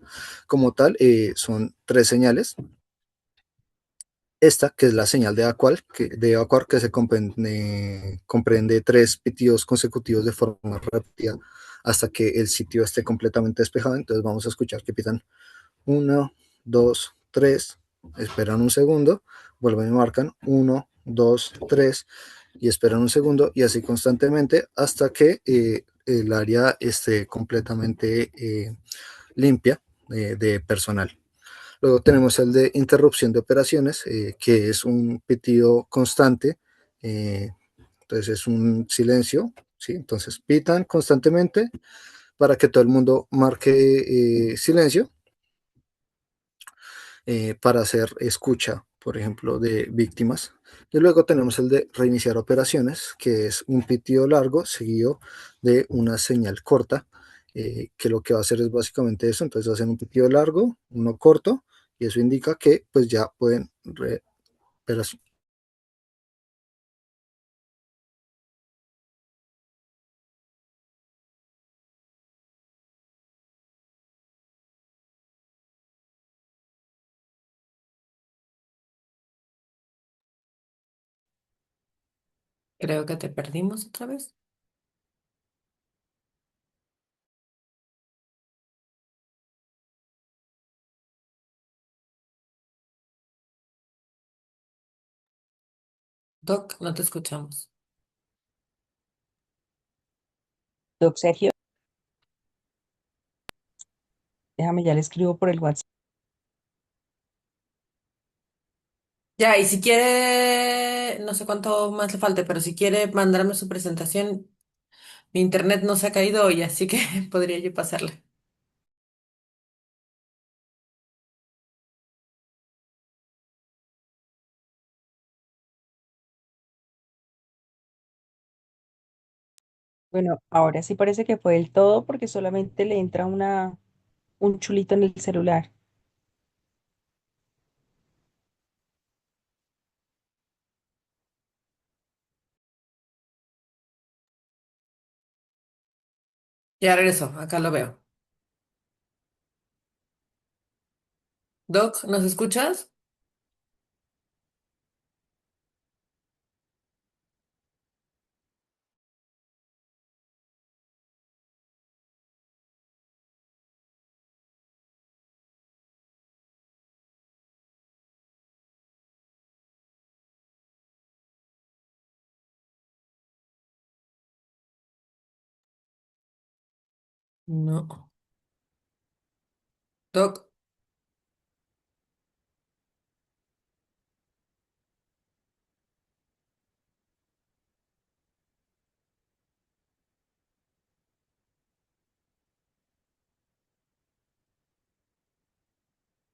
Como tal, son tres señales. Esta, que es la señal de evacuar, que comprende tres pitidos consecutivos de forma rápida hasta que el sitio esté completamente despejado. Entonces vamos a escuchar que pitan uno, dos, tres, esperan un segundo, vuelven y marcan uno, dos, tres y esperan un segundo y así constantemente hasta que el área esté completamente limpia de personal. Luego tenemos el de interrupción de operaciones, que es un pitido constante, eh, entonces es un silencio, ¿sí? Entonces pitan constantemente para que todo el mundo marque silencio para hacer escucha, por ejemplo, de víctimas. Y luego tenemos el de reiniciar operaciones, que es un pitido largo seguido de una señal corta, que lo que va a hacer es básicamente eso. Entonces hacen un pitido largo, uno corto, y eso indica que pues ya pueden Creo que te perdimos otra vez. Doc, no te escuchamos. Doc Sergio. Déjame, ya le escribo por el WhatsApp. Ya, y si quiere, no sé cuánto más le falte, pero si quiere mandarme su presentación, mi internet no se ha caído hoy, así que podría yo pasarle. Bueno, ahora sí parece que fue del todo porque solamente le entra un chulito en el celular. Ya regreso, acá lo veo. Doc, ¿nos escuchas? No. Doc.